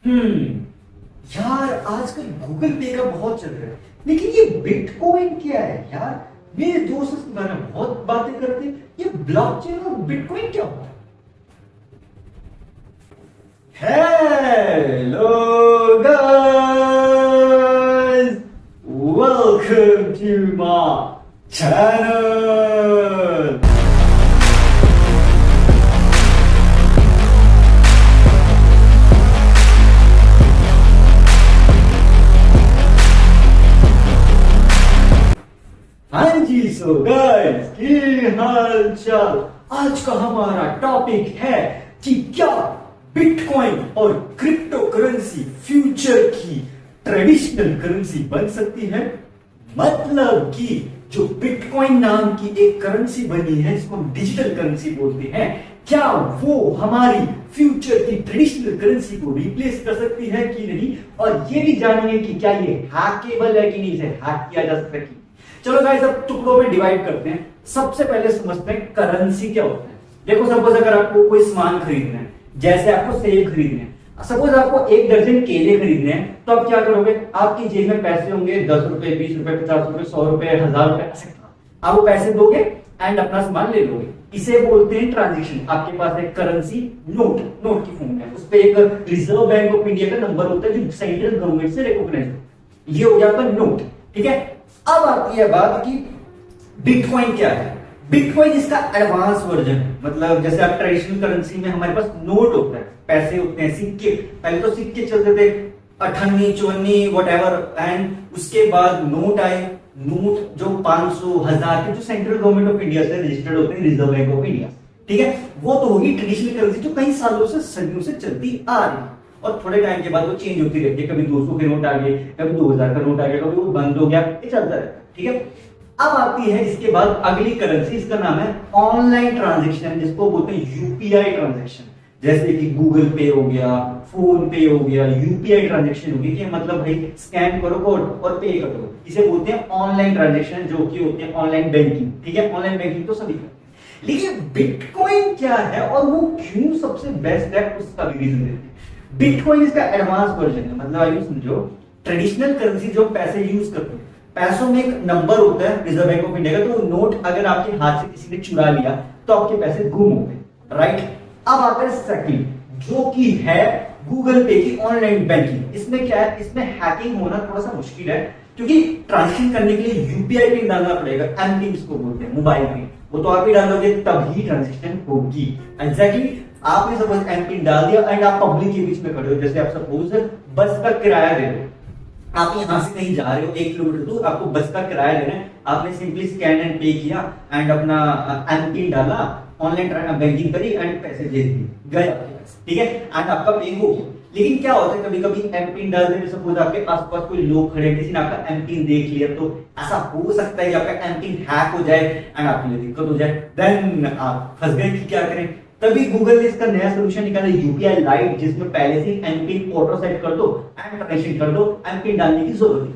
यार आजकल गूगल पे का बहुत चल रहा है, लेकिन ये बिटकॉइन क्या है यार? मेरे दोस्त इसके बारे में बहुत बातें करते हैं। ये ब्लॉकचेन और बिटकॉइन क्या होता है? Hello guys, welcome to my channel. हाँ जी, सो गाइस की हाल चाल। आज का हमारा टॉपिक है कि क्या बिटकॉइन और क्रिप्टो करेंसी फ्यूचर की ट्रेडिशनल करेंसी बन सकती है। मतलब कि जो बिटकॉइन नाम की एक करेंसी बनी है, जिसको हम डिजिटल करेंसी बोलते हैं, क्या वो हमारी फ्यूचर की ट्रेडिशनल करेंसी को रिप्लेस कर सकती है कि नहीं। और ये भी जानेंगे कि क्या ये हैकेबल है कि नहीं, इसे हैक किया जा सकता है कि। चलो गाइस, अब टुकड़ों में डिवाइड करते हैं। सबसे पहले समझते हैं करेंसी क्या होता है। देखो, सपोज अगर आपको कोई सामान खरीदना है, जैसे आपको सेब खरीदने हैं, सपोज आपको 1 दर्जन केले खरीदने हैं, तो आप क्या करोगे? आपकी जेब में पैसे होंगे 10 रुपए, 20 रुपए, 50 रुपए, 100 रुपए, 1000 रुपए, आप वो पैसे दोगे एंड अपना सामान ले लोगे। इसे बोलते हैं ट्रांजेक्शन। आपके पास एक करेंसी नोट की फॉर्म में, उस पर एक रिजर्व बैंक ऑफ इंडिया का नंबर होता है जो सेंट्रल गवर्नमेंट से रिकॉग्नाइज होता है। ये हो गया आपका नोट, ठीक है। अब आती है बात कि बिटकॉइन क्या है। बिटकॉइन इसका एडवांस वर्जन है। मतलब जैसे आप ट्रेडिशनल करेंसी में हमारे पास नोट होता है, पैसे होते हैं, सिक्के। पहले तो सिक्के चलते थे 58, 54 व्हाटएवर, एंड उसके बाद नोट आए। नोट जो 500, 1000 के, जो सेंट्रल गवर्नमेंट ऑफ इंडिया से रजिस्टर्ड होते हैं, रिजर्व बैंक ऑफ इंडिया, ठीक है। वो तो होगी ट्रेडिशनल करेंसी जो कई सालों से, सदियों से चलती आ रही है। और थोड़े टाइम के बाद वो चेंज होती रहती है। कभी 200 के नोट आ गए, कभी 2000 का नोट आ गया, कभी वो बंद हो गया, ये चलता रहता है, ठीक है। अब आती है इसके बाद अगली करेंसी, इसका नाम है ऑनलाइन ट्रांजैक्शन, जिसको बोलते हैं यूपीआई ट्रांजैक्शन। जैसे कि गूगल पे हो गया, फोन पे हो गया, यूपीआई ट्रांजैक्शन हो गया। कि मतलब भाई स्कैन करो कोड और पे करो, इसे बोलते हैं ऑनलाइन ट्रांजैक्शन, जो कि होते हैं ऑनलाइन बैंकिंग, ठीक है। ऑनलाइन बैंकिंग तो सभी करते हैं, लेकिन बिटकॉइन क्या है और वो क्यों सबसे बेस्ट है, उसका भी रीजन देते हैं। बिटकॉइन इसका एडवांस वर्जन है। मतलब आइए समझो, ट्रेडिशनल करेंसी जो पैसे यूज करते हैं, पैसों में एक नंबर होता है रिजर्व बैंक ऑफ इंडिया का। तो नोट अगर आपके हाथ से किसी ने चुरा लिया तो आपके पैसे गुम हो गए, राइट। अब आता है सेकंड, जो कि है गूगल पे की ऑनलाइन बैंकिंग। इसमें क्या है, इसमें हैकिंग होना थोड़ा सा मुश्किल है, क्योंकि ट्रांजेक्शन करने के लिए यूपीआई पिन डालना पड़ेगा। एमपिन इसको बोलते हैं, मोबाइल पिन। वो तो आप ही डालोगे तभी ट्रांजेक्शन होगी। एग्जैक्टली, आपने सपोज एमपिन डाल दिया एंड आप पब्लिक के बीच में खड़े हो। जैसे आप सपोज बस का किराया दे रहे हो, आप यहां से कहीं जा रहे हो 1 किलोमीटर दूर, आपको बस का किराया देना है। आपने सिंपली स्कैन एंड पे किया एंड अपना एमपिन डाला, ऑनलाइन बैंकिंग करी एंड पैसे भेज दिए, गए आपके पास, ठीक है। एंड आपका पे हो गया। लेकिन क्या होता है, कभी कभी एमपिन डाल देने, सपोज आपके आसपास कोई लोग खड़े, किसी ने आपका एमपिन देख लिया, तो ऐसा हो सकता है कि आपका एमपिन हैक हो जाए एंड आपके लिए दिक्कत हो जाए। देन आप फंस गए कि क्या करें। तभी गूगल ने इसका नया सोल्यूशन निकाला, यूपीआई लाइट, जिसमें पहले से एमपिन ऑटो सेट कर दो एंड ट्रांजेक्शन कर दो, एमपिन डालने की जरूरत नहीं।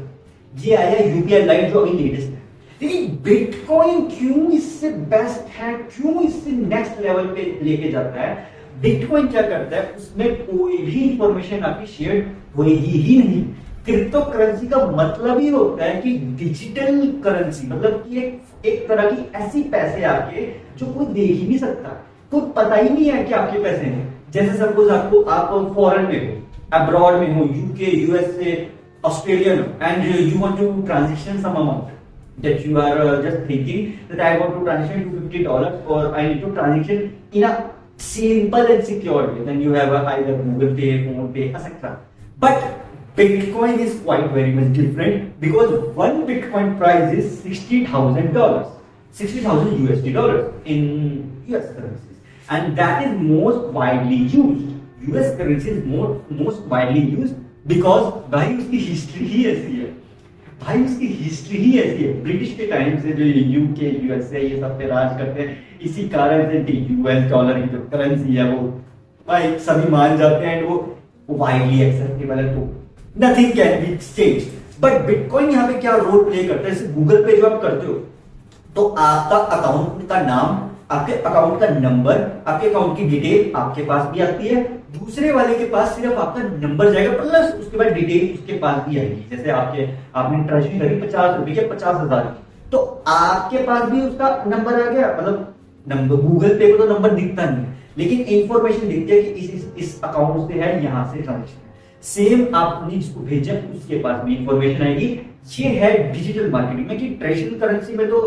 ये आया यूपीआई लाइट, जो अभी लेटेस्ट है। लेकिन बिटकॉइन क्यों इससे बेस्ट है, क्यों इससे नेक्स्ट लेवल पे लेके जाता है? बिटकॉइन क्या करता है, उसमें कोई भी इंफॉर्मेशन आपकी शेयर होगी ही नहीं। क्रिप्टो करेंसी का मतलब ही होता है कि डिजिटल करेंसी, मतलब कि एक तरह की ऐसी पैसे आपके जो कोई देख ही नहीं सकता, तो पता ही नहीं है कि आपके पैसे हैं। जैसे सपोज आप फॉरेन में हो, अब्रॉड में हो, यूके, यूएसए, ऑस्ट्रेलिया में, and you want to transaction some amount that you are just thinking that I want to transition to $50 or I need to transition in a simple and secure way. Then you have either Google Pay, Phone Pay, etc. But Bitcoin is quite very much different, because one Bitcoin price is $60,000, $60,000 in US currencies, and that is most widely used. US currency is most widely used because भाई उसकी history ही ऐसी है। British के time से जो UK, USA, ये सब पे राज करते हैं, इसी कारण से यूएस डॉलर की जो करेंसी है वो भाई सभी मान जाते हैं एंड वो वाइडली एक्सेप्टेबल है, तो nothing can be changed. But bitcoin यहाँ पे क्या रोल प्ले करता है? जैसे गूगल पे जो आप करते हो, तो आपका अकाउंट का नाम, आपके अकाउंट का नंबर, आपके अकाउंट की डिटेल आपके पास भी आती है, दूसरे वाले के पास सिर्फ आपका नंबर जाएगा, प्लस उसके बाद डिटेल उसके पास भी आएगी। जैसे आपने ट्रांजेक्शन करी 50 रुपए के 50,000 की, तो आपके पास भी उसका नंबर आ गया, मतलब नंबर गूगल पे को तो नंबर दिखता नहीं है, लेकिन इंफॉर्मेशन दिखती है कि इस अकाउंट से है, यहाँ से ट्रांजेक्शन। सेम आपने जिसको भेजा उसके पास भी इंफॉर्मेशन आएगी। ये है डिजिटल मार्केटिंग में, कि ट्रेडिशनल करेंसी में तो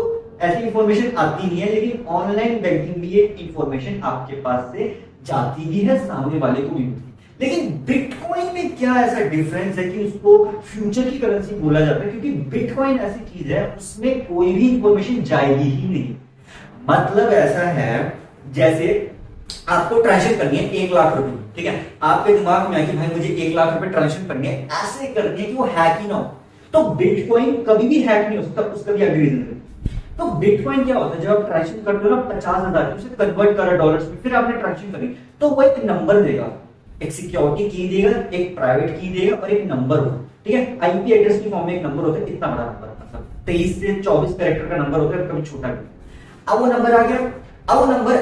ऐसी इंफॉर्मेशन आती नहीं है, लेकिन ऑनलाइन बैंकिंग में ये इंफॉर्मेशन आपके पास से जाती भी है, सामने वाले को भी मिलती है। लेकिन बिटकॉइन में क्या ऐसा डिफरेंस है कि उसको फ्यूचर की करेंसी बोला जाता है? क्योंकि बिटकॉइन ऐसी चीज है उसमें कोई भी इंफॉर्मेशन जाएगी ही नहीं। मतलब ऐसा है जैसे आपको ट्रांजेक्शन करनी है 1 लाख रुपए, ठीक है, आपके दिमाग में आया कि भाई मुझे 1 लाख रुपए ट्रांजेक्शन करनी है, ऐसे करनी है कि वो हैक ही ना हो। तो बिटकॉइन कभी भी हैक नहीं हो सकता, उसका भी अगली रीजन है। तो बिटकॉइन क्या होता है, जब आप ट्रांजेक्शन करते हो ना 50,000 उसे कन्वर्ट करा डॉलर्स में, फिर आपने ट्रांजेक्शन करी, तो वो एक नंबर देगा, एक सिक्योरिटी की देगा, एक प्राइवेट की देगा और एक नंबर होगा, ठीक है। आईपी एड्रेस की फॉर्म में एक नंबर होता है, इतना बड़ा नंबर, मतलब 23 से 24 कैरेक्टर का नंबर होता है, कभी छोटा भी। अब वो नंबर आ गया, अब वो नंबर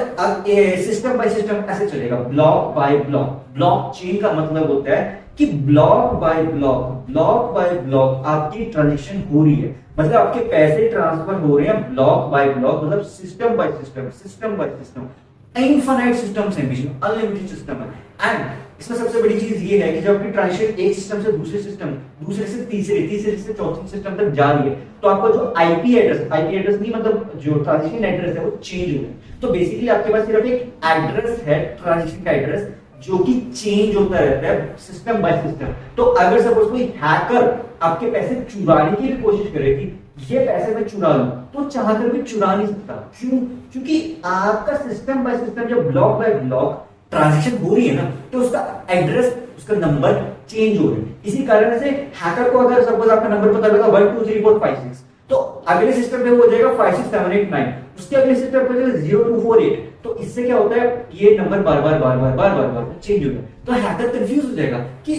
सिस्टम बाय सिस्टम ऐसे चलेगा, ब्लॉक बाय ब्लॉक। ब्लॉकचेन का मतलब होता है कि ब्लॉक बाय ब्लॉक आपकी ट्रांजेक्शन हो रही है, मतलब आपके पैसे ट्रांसफर हो रहे हैं ब्लॉक बाय ब्लॉक, मतलब system by system, infinite systems हैं, बीच में अनलिमिटेड सिस्टम है। एंड इसमें सबसे बड़ी चीज ये है कि जब आपकी ट्रांजेक्शन एक सिस्टम से दूसरे सिस्टम, दूसरे से तीसरे से चौथे सिस्टम तक जा रही है, तो आपका जो आईपी एड्रेस नहीं, मतलब जो ट्रांजेक्शन एड्रेस है वो चेंज हो रहा है। तो बेसिकली आपके पास सिर्फ एक एड्रेस है, ट्रांजेक्शन का एड्रेस, जो कि चेंज होता रहता है सिस्टम बाय सिस्टम। तो अगर सपोज कोई हैकर आपके पैसे चुराने की भी कोशिश करे कि ये पैसे मैं चुरा लूं, तो चाहकर भी चुरा नहीं सकता। क्यों? क्योंकि आपका सिस्टम बाय सिस्टम जब ब्लॉक बाय ब्लॉक ट्रांजेक्शन हो रही है ना, तो उसका एड्रेस, उसका नंबर चेंज हो रहा है। इसी कारण से हैकर को अगर सपोज आपका नंबर पता लगा 1 2 3 4 5 6, तो अगले सिस्टम पे हो जाएगा 5 6 7 8 9, उसके अगले सिस्टम पे 0 2 4 8। तो इससे क्या होता है, ये नंबर बार बार चेंज हो रहा है। तो हैकर कंफ्यूज हो जाएगा कि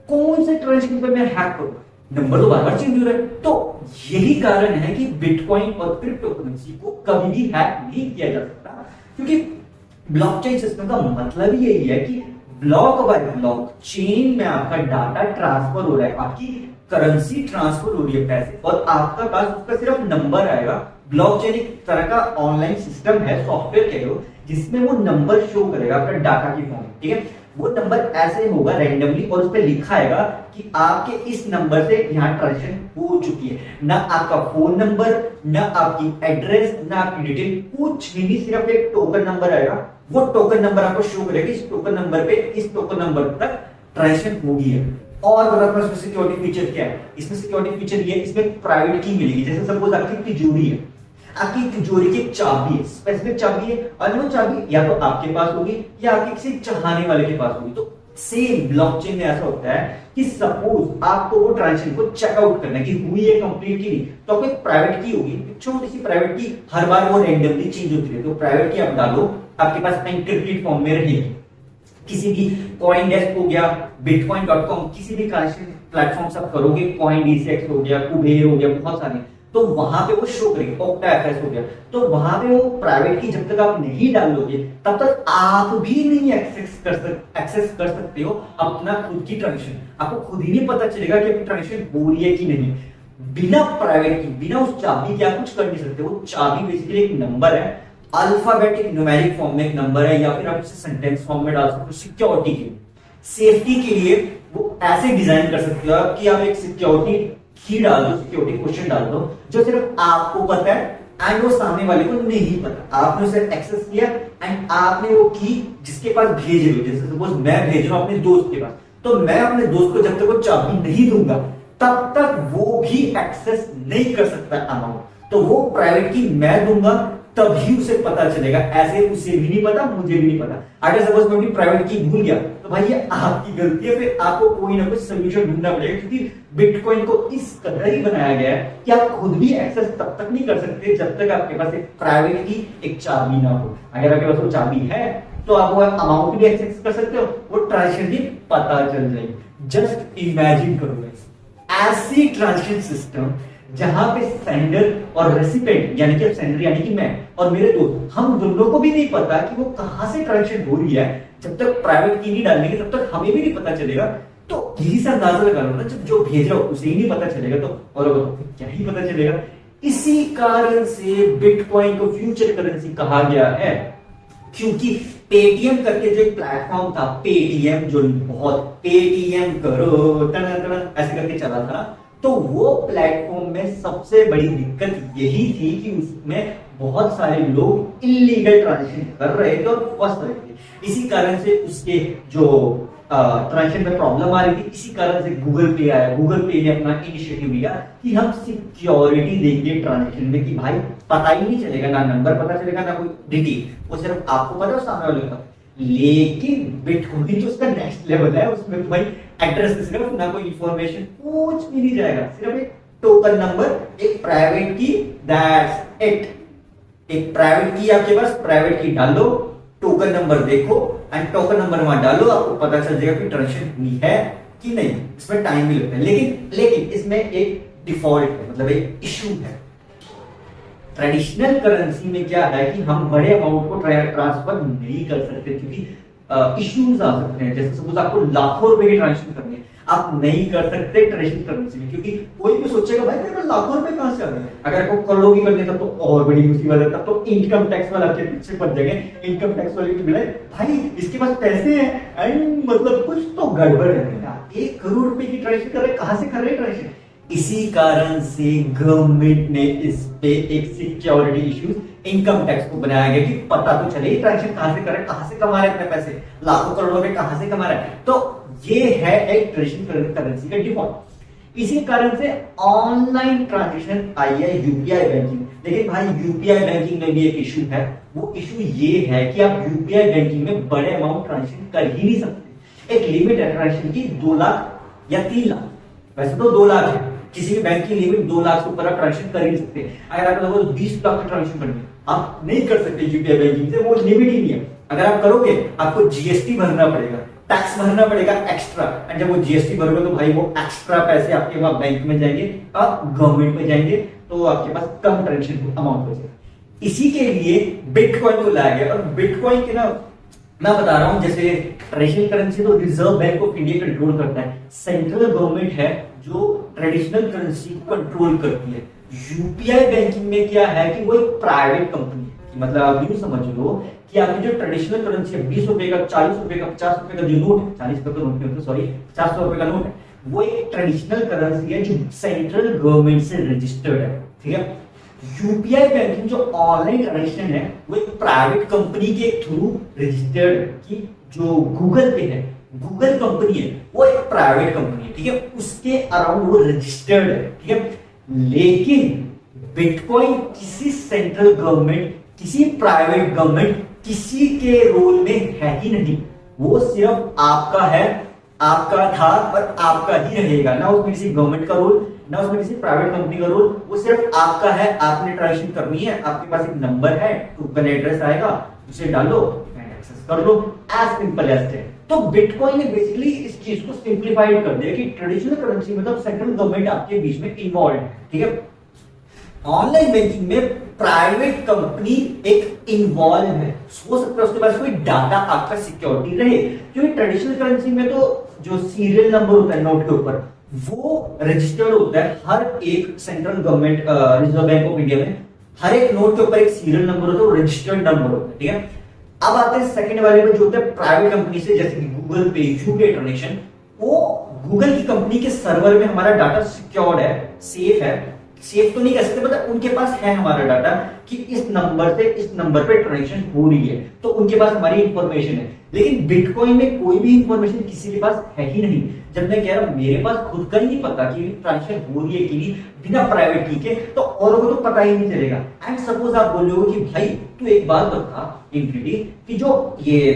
कौन से ट्रांजेक्शन पे मैं हैक करूं, नंबर तो बार बार चेंज हो रहा है। तो यही कारण है कि बिटकॉइन और क्रिप्टो करेंसी को कभी भी हैक नहीं किया जा सकता, क्योंकि ब्लॉकचेन सिस्टम का मतलब ही यही है कि ब्लॉक बाय ब्लॉक चेन में आपका डाटा ट्रांसफर हो रहा है, आपकी करेंसी ट्रांसफर हो रही है पैसे, और आपका पास उसका सिर्फ नंबर आएगा। ब्लॉकचेन एक तरह का ऑनलाइन सिस्टम है, सॉफ्टवेयर कह लो, जिसमें वो नंबर शो करेगा आपका डाटा की फॉर्म, ठीक है। वो नंबर ऐसे होगा रैंडमली, और उस पर लिखा आएगा कि आपके इस नंबर से यहाँ ट्रांजेक्शन हो चुकी है। ना आपका फोन नंबर, ना आपकी एड्रेस, ना आपकी डिटेल, कुछ भी, सिर्फ एक टोकन नंबर आएगा। वो टोकन नंबर आपको शो करेगा, इस टोकन नंबर पे, इस टोकन नंबर तक ट्रांजेक्शन होगी है। और बताता हूं सिक्योरिटी फीचर क्या है। इसमें सिक्योरिटी फीचर ये है, इसमें प्राइवेट की मिलेगी। जैसे सपोज आपकी तिजोरी है, आपकी तिजोरी की चाबी है, स्पेसिफिक चाबी है, और वो चाबी या तो आपके पास होगी या आपके किसी चाहने वाले के पास होगी। तो सेम ब्लॉकचेन में ऐसा होता है कि सपोज आपको वो ट्रांजेक्शन को चेकआउट करना है कि हुई है कंप्लीट की नहीं, तो आपको एक प्राइवेट की होगी, छोटी सी प्राइवेट की, हर बार वो रैंडमली चेंज होती है। तो प्राइवेट की आप डालो, आपके पास एनक्रिप्टेड फॉर्म में रहेगी। किसी भी CoinDesk हो गया, bitcoin.com, किसी भी प्लेटफॉर्म से आप करोगे, CoinDCX हो गया, कुबेर हो गया, बहुत सारे, तो वहां पे वो शो करेगी। OctaFS हो गया, तो वहां पे वो प्राइवेट की जब तक आप नहीं डालोगे तब तक आप भी नहीं एक्सेस कर सकते हो अपना खुद की ट्रांजेक्शन। आपको खुद ही नहीं पता चलेगा कि अपनी ट्रांजेक्शन हो रही है कि नहीं। बिना प्राइवेट की, बिना उस चाबी के आप कुछ कर नहीं सकते। वो चाबी बेसिकली एक नंबर है, अल्फाबेटिक न्यूमेरिक फॉर्म में एक नंबर है, या फिर आप इसे सेंटेंस फॉर्म में डाल सकते हो। सिक्योरिटी के लिए, सेफ्टी के लिए वो ऐसे डिजाइन कर सकते हो कि आप एक सिक्योरिटी की डाल दो, सिक्योरिटी क्वेश्चन डाल दो, जो सिर्फ आपको पता है एंड वो सामने वाले को नहीं पता। आपने उसे एक्सेस किया एंड आपने वो की जिसके पास भेज रहे हो। जैसे सपोज मैं भेज रहा हूं अपने दोस्त के पास, तो मैं अपने दोस्त को जब तक वो चाबी नहीं दूंगा तब तक वो भी एक्सेस नहीं कर सकता अमाउंट। तो वो प्राइवेट की मैं दूंगा तभी उसे पता चलेगा, ऐसे उसे भी नहीं पता, मुझे भी नहीं पता। अगर सपोज मैं अपनी प्राइवेट की भूल गया तो भाई ये आपकी गलती है, फिर आपको कोई ना कोई सोल्यूशन ढूंढना पड़ेगा, क्योंकि बिटकॉइन को इस कदर ही बनाया गया है कि आप खुद भी एक्सेस तब तक नहीं कर सकते जब तक आपके पास एक प्राइवेट की एक चाबी ना हो। अगर आपके पास वो चाबी है तो आप वो अमाउंट भी एक्सेस कर सकते हो, वो ट्रांजेक्शन भी पता चल जाएगी। जस्ट इमेजिन करो ऐसी ट्रांजेक्शन सिस्टम जहां पे सेंडर और रेसिपिएंट, यानी कि सेंडर यानी कि मैं और मेरे दोस्त, हम दोनों को भी नहीं पता कि वो कहां से ट्रांजेक्शन हो रही है, जब तक प्राइवेट की नहीं डालेंगे तब तक हमें भी नहीं पता चलेगा। तो यही से अंदाजा लगा लो ना, जब जो भेज रहा हो उसे ही नहीं पता चलेगा तो और को तो क्या ही पता चलेगा। इसी कारण से बिटकॉइन को फ्यूचर करेंसी कहा गया है, क्योंकि पेटीएम करके जो एक प्लेटफॉर्म था, पेटीएम जो बहुत पेटीएम करो तना तना ऐसे करके चला था, तो वो प्लेटफॉर्म में सबसे बड़ी दिक्कत यही थी कि उसमें बहुत सारे लोग इलीगल ट्रांजेक्शन कर रहे थे और फंस रहे थे। इसी कारण से उसके जो ट्रांजेक्शन में प्रॉब्लम आ रही थी। इसी कारण से गूगल पे आया। गूगल पे ने अपना इनिशिएटिव लिया कि हम सिक्योरिटी देंगे ट्रांजेक्शन में, कि भाई पता ही नहीं चलेगा, ना नंबर पता चलेगा ना कोई डिटेल, वो सिर्फ आपको पता है सामने वाले का। लेकिन बिटकॉइन जो उसका नेक्स्ट लेवल है, उसमें भाई एड्रेस सिर्फ, ना कोई इंफॉर्मेशन, कुछ भी नहीं जाएगा, सिर्फ एक टोकन नंबर, एक प्राइवेट की, दैट्स इट। एक प्राइवेट की आपके पास, प्राइवेट की डाल दो, टोकन नंबर देखो एंड टोकन नंबर वहां डालो, आपको पता चल जाएगा कि ट्रांजेक्शन हुई है कि नहीं। इसमें टाइम भी लगता है, लेकिन इसमें एक डिफॉल्ट है, मतलब एक इशू है। ट्रेडिशनल करेंसी में क्या है कि हम बड़े अमाउंट को ट्रांसफर नहीं कर सकते, क्योंकि इश्यूज आ सकते हैं। जैसे सपोज आपको लाखों रुपए की ट्रांजेक्शन करनी है, आप नहीं कर सकते ट्रेडिशनल करेंसी में, क्योंकि कोई भी सोचेगा भाई मेरे लाखों रुपए कहां से आ गए। अगर आपको करोड़ों की करनी है तब तो और बड़ी मुसीबत है, तब तो इनकम टैक्स वाला आपके पीछे पड़ जाएंगे। इनकम टैक्स वाले को मिले भाई इसके पास पैसे हैं एंड मतलब कुछ तो गड़बड़ है। 1 करोड़ रुपए की ट्रांजेक्शन कर रहे, कहां से कर रहे ट्रांजेक्शन। इसी कारण से गवर्नमेंट ने इस पे एक सिक्योरिटी इश्यूज, इनकम टैक्स को बनाया गया कि पता तो चले ट्रांजेक्शन कहां से कर रहे, कहां से कमा रहे अपने पैसे, लाखों करोड़ों रुपए कहां से कमा रहे हैं। तो ये है एक ट्रेडिशनल करेंसी का डिफॉल्ट। इसी कारण से ऑनलाइन ट्रांजेक्शन आई है यूपीआई बैंकिंग। लेकिन भाई यूपीआई बैंकिंग में भी एक इशू है। वो इशू ये है कि आप यूपीआई बैंकिंग में बड़े अमाउंट ट्रांजेक्शन कर ही नहीं सकते। एक लिमिट है ट्रांजेक्शन की 2 लाख या 3 लाख, वैसे तो 2 लाख है, किसी भी बैंक की लिमिट 2 लाख से ऊपर आप ट्रांजेक्शन कर ही नहीं सकते। अगर आप लोगों को 20 लाख की ट्रांजेक्शन करनी है, आप नहीं कर सकते यूपीआई बैंकिंग से, वो लिमिट ही नहीं है। अगर आप करोगे आपको जीएसटी भरना पड़ेगा, टैक्स भरना पड़ेगा एक्स्ट्रा, एंड जब वो जीएसटी भरोगे तो भाई वो एक्स्ट्रा पैसे आपके वहां बैंक में जाएंगे, आप गवर्नमेंट में जाएंगे, तो आपके पास कम ट्रांजेक्शन अमाउंट बचेगा। इसी के लिए बिटकॉइन को लाया गया। और बिटकॉइन के ना मैं बता रहा हूं, जैसे ट्रेडिशनल करेंसी तो reserve bank of India control करता है, सेंट्रल गवर्नमेंट है जो ट्रेडिशनल करेंसी को कंट्रोल करती है। यूपीआई बैंकिंग में क्या है कि वो एक प्राइवेट कंपनी है। मतलब आप यूं समझ लो कि आपकी जो ट्रेडिशनल करेंसी है, 20 रुपए का, 40 रुपए का, 50 रुपए का जो नोट है, 40 रुपए का नोट नहीं होता, सॉरी 50 रुपए का नोट है, वो एक ट्रेडिशनल करेंसी है जो सेंट्रल गवर्नमेंट से रजिस्टर्ड है। ठीक है। यूपीआई बैंकिंग जो ऑनलाइन ट्रांजेक्शन है वो एक प्राइवेट कंपनी के थ्रू रजिस्टर्ड, की जो गूगल पे है, गूगल कंपनी है, वो एक प्राइवेट कंपनी है। ठीक है, उसके अराउंड वो रजिस्टर्ड है। ठीक है, लेकिन बिटकॉइन किसी सेंट्रल गवर्नमेंट, किसी प्राइवेट गवर्नमेंट, किसी के रोल में है ही नहीं। वो सिर्फ आपका है, आपका था और आपका ही रहेगा। ना उसमें किसी गवर्नमेंट का रोल, ना उसमें किसी प्राइवेट कंपनी का रोल, वो सिर्फ आपका है। आपने ट्रांजेक्शन करनी है, आपके पास एक नंबर है, टोकन एड्रेस आएगा, उसे डालो एंड एक्सेस कर लो, एज सिंपल एज दैट। तो बिटकॉइन ने बेसिकली इस चीज को सिंप्लीफाइड कर दिया कि ट्रेडिशनल करेंसी मतलब सेंट्रल गवर्नमेंट आपके बीच में इन्वॉल्व है। ठीक है, ऑनलाइन बैंकिंग में प्राइवेट कंपनी एक इन्वॉल्व है, हो सकता है उसके पास कोई डाटा आपका सिक्योरिटी रहे, क्योंकि ट्रेडिशनल करेंसी में तो जो सीरियल नंबर होता है नोट के ऊपर वो रजिस्टर्ड होता है। हर एक central government reserve bank of India में हर एक नोट के ऊपर एक सीरियल नंबर होता है, वो रजिस्टर्ड नंबर होता है। ठीक है, अब आते हैं सेकंड वाले में जो होता है प्राइवेट कंपनी से, जैसे कि गूगल पे, यूपीआई ट्रांजेक्शन, वो गूगल की कंपनी के सर्वर में हमारा डाटा सिक्योर्ड है, सेफ है। सेफ तो नहीं कह सकते, मतलब उनके पास है हमारा डाटा कि इस नंबर से इस नंबर पे ट्रांजेक्शन हो रही है, तो उनके पास हमारी इंफॉर्मेशन है। लेकिन बिटकॉइन में कोई भी इंफॉर्मेशन किसी के पास है ही नहीं। जब मैं कह रहा हूं मेरे पास खुद का ही नहीं पता कि ट्रांजेक्शन हो रही है कि नहीं, बिना प्राइवेट की के, तो औरों को तो पता ही नहीं चलेगा। एंड सपोज आप बोलोगे कि भाई तू एक बात बता इनफिनिटी, कि जो ये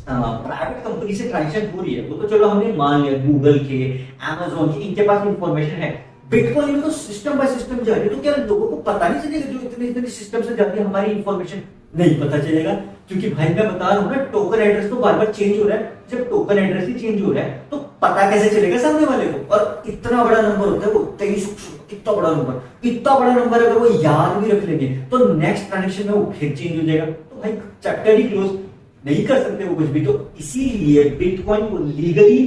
प्राइवेट कंपनी से ट्रांजेक्शन हो रही है, वो तो चलो हमने मान लिया गूगल के, अमेजोन के, इनके पास इंफॉर्मेशन है। बिटकॉइन में तो सिस्टम बाय सिस्टम जा रही है, तो क्या लोगों को पता नहीं चलेगा जो इतने इतने सिस्टम से जाती है हमारी इंफॉर्मेशन? नहीं पता चलेगा, क्योंकि भाई मैं बता रहा हूं ना, टोकन एड्रेस तो बार बार चेंज हो रहा है। जब टोकन एड्रेस ही चेंज हो रहा है तो पता कैसे चलेगा सामने वाले को? और इतना बड़ा नंबर होता है वो 23, इतना बड़ा नंबर अगर वो याद भी रख लेंगे तो नेक्स्ट ट्रांजेक्शन में वो फिर चेंज हो जाएगा। तो भाई चैप्टर ही क्लोज। नहीं कर सकते वो कुछ भी। तो इसीलिए बिटकॉइन को लीगली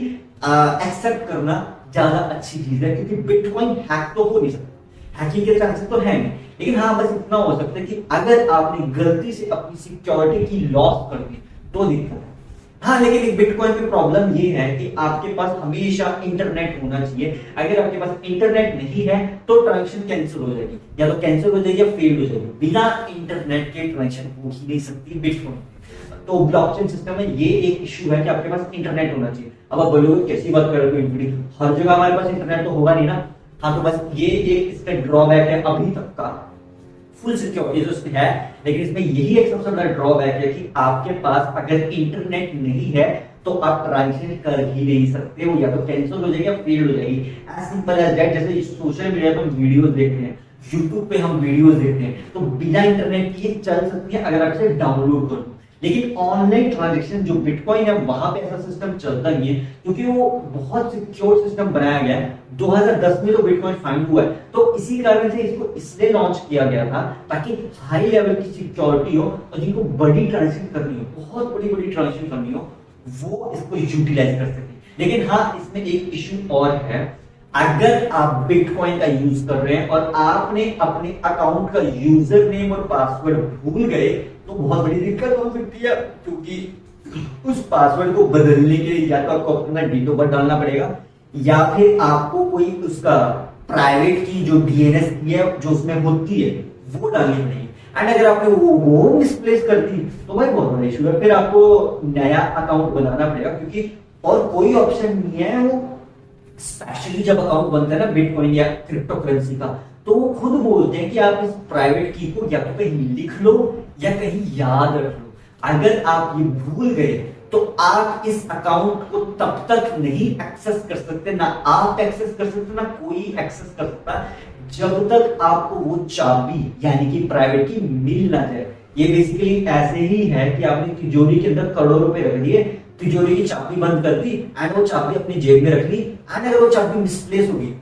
एक्सेप्ट करना ज्यादा अच्छी चीज है, क्योंकि बिटकॉइन हैक तो हो नहीं सकता, हैकिंग के चांसेस तो है नहीं, लेकिन हाँ बस इतना हो सकता है कि अगर आपने गलती से अपनी सिक्योरिटी की लॉस कर दी तो दिक्कत है। हाँ, लेकिन एक बिटकॉइन पे प्रॉब्लम ये है कि आपके पास हमेशा इंटरनेट होना चाहिए। अगर आपके पास इंटरनेट नहीं है तो ट्रांजेक्शन कैंसिल हो जाएगी, या तो कैंसिल हो जाएगी या फेल हो जाएगी। बिना इंटरनेट के ट्रांजेक्शन हो ही नहीं सकती बिटकॉइन। तो ब्लॉकचेन सिस्टम में ये एक इश्यू है कि आपके पास इंटरनेट होना चाहिए। अब आप बोलोगे कैसी बात कर रहे हो, हर जगह हमारे पास इंटरनेट तो होगा नहीं ना। हाँ, तो बस ये एक इसका ड्रॉबैक है अभी तक का। फुल सिक्योरिटी तो है, लेकिन इसमें यही एक सबसे बड़ा ड्रॉबैक है कि आपके पास अगर इंटरनेट नहीं है तो आप ट्रांजेक्शन कर ही नहीं सकते हो, या तो कैंसिल हो जाएगी या फेल हो जाएगी। As simple as that. जैसे सोशल मीडिया पर हम वीडियोस देखते हैं, यूट्यूब पे हम वीडियोस देखते हैं, तो बिना इंटरनेट के चल सकती है अगर आप इसे डाउनलोड करो। लेकिन ऑनलाइन ट्रांजैक्शन जो बिटकॉइन है वहां पे ऐसा सिस्टम चलता नहीं है, क्योंकि वो बहुत सिक्योर सिस्टम बनाया गया है। 2010 में तो बिटकॉइन फाइंड हुआ है, तो इसी कारण से इसको इसलिए लॉन्च किया गया था ताकि हाई लेवल की सिक्योरिटी हो, और जिनको बड़ी ट्रांजैक्शन करनी हो, बहुत बड़ी बड़ी ट्रांजैक्शन करनी हो, वो इसको यूटिलाइज कर सके। लेकिन हाँ, इसमें एक इश्यू और है। अगर आप बिटकॉइन का यूज कर रहे हैं और आपने अपने अकाउंट का यूजर नेम और पासवर्ड भूल गए तो बहुत बड़ी दिक्कत हो सकती है, क्योंकि उस पासवर्ड को बदलने के लिए या तो आपको अपना डेट ऑफ बर्थ डालना पड़ेगा, या फिर आपको कोई उसका प्राइवेट की जो डीएनएस की है जो उसमें होती है वो डालनी पड़ेगी। एंड अगर आपने वो मिसप्लेस कर दी तो भाई बहुत बड़ा इशू है, फिर आपको नया अकाउंट बनाना पड़ेगा, क्योंकि और कोई ऑप्शन नहीं है। वो स्पेशली जब अकाउंट बनता है ना बिटकॉइन या क्रिप्टो करेंसी का, तो वो खुद बोलते हैं कि आप इस प्राइवेट की को या तो कहीं लिख लो या कहीं याद रख लो। अगर आप ये भूल गए तो आप इस अकाउंट को तब तक नहीं एक्सेस कर सकते, ना आप एक्सेस कर सकते, ना कोई एक्सेस कर सकता, जब तक आपको वो चाबी यानी कि प्राइवेट की मिल ना जाए। ये बेसिकली ऐसे ही है कि आपने तिजोरी के अंदर करोड़ों रुपए रख दिए, तिजोरी की चाबी बंद कर दी एंड वो चाबी अपनी जेब में रख ली, एंड अगर वो चाबी मिसप्लेस होगी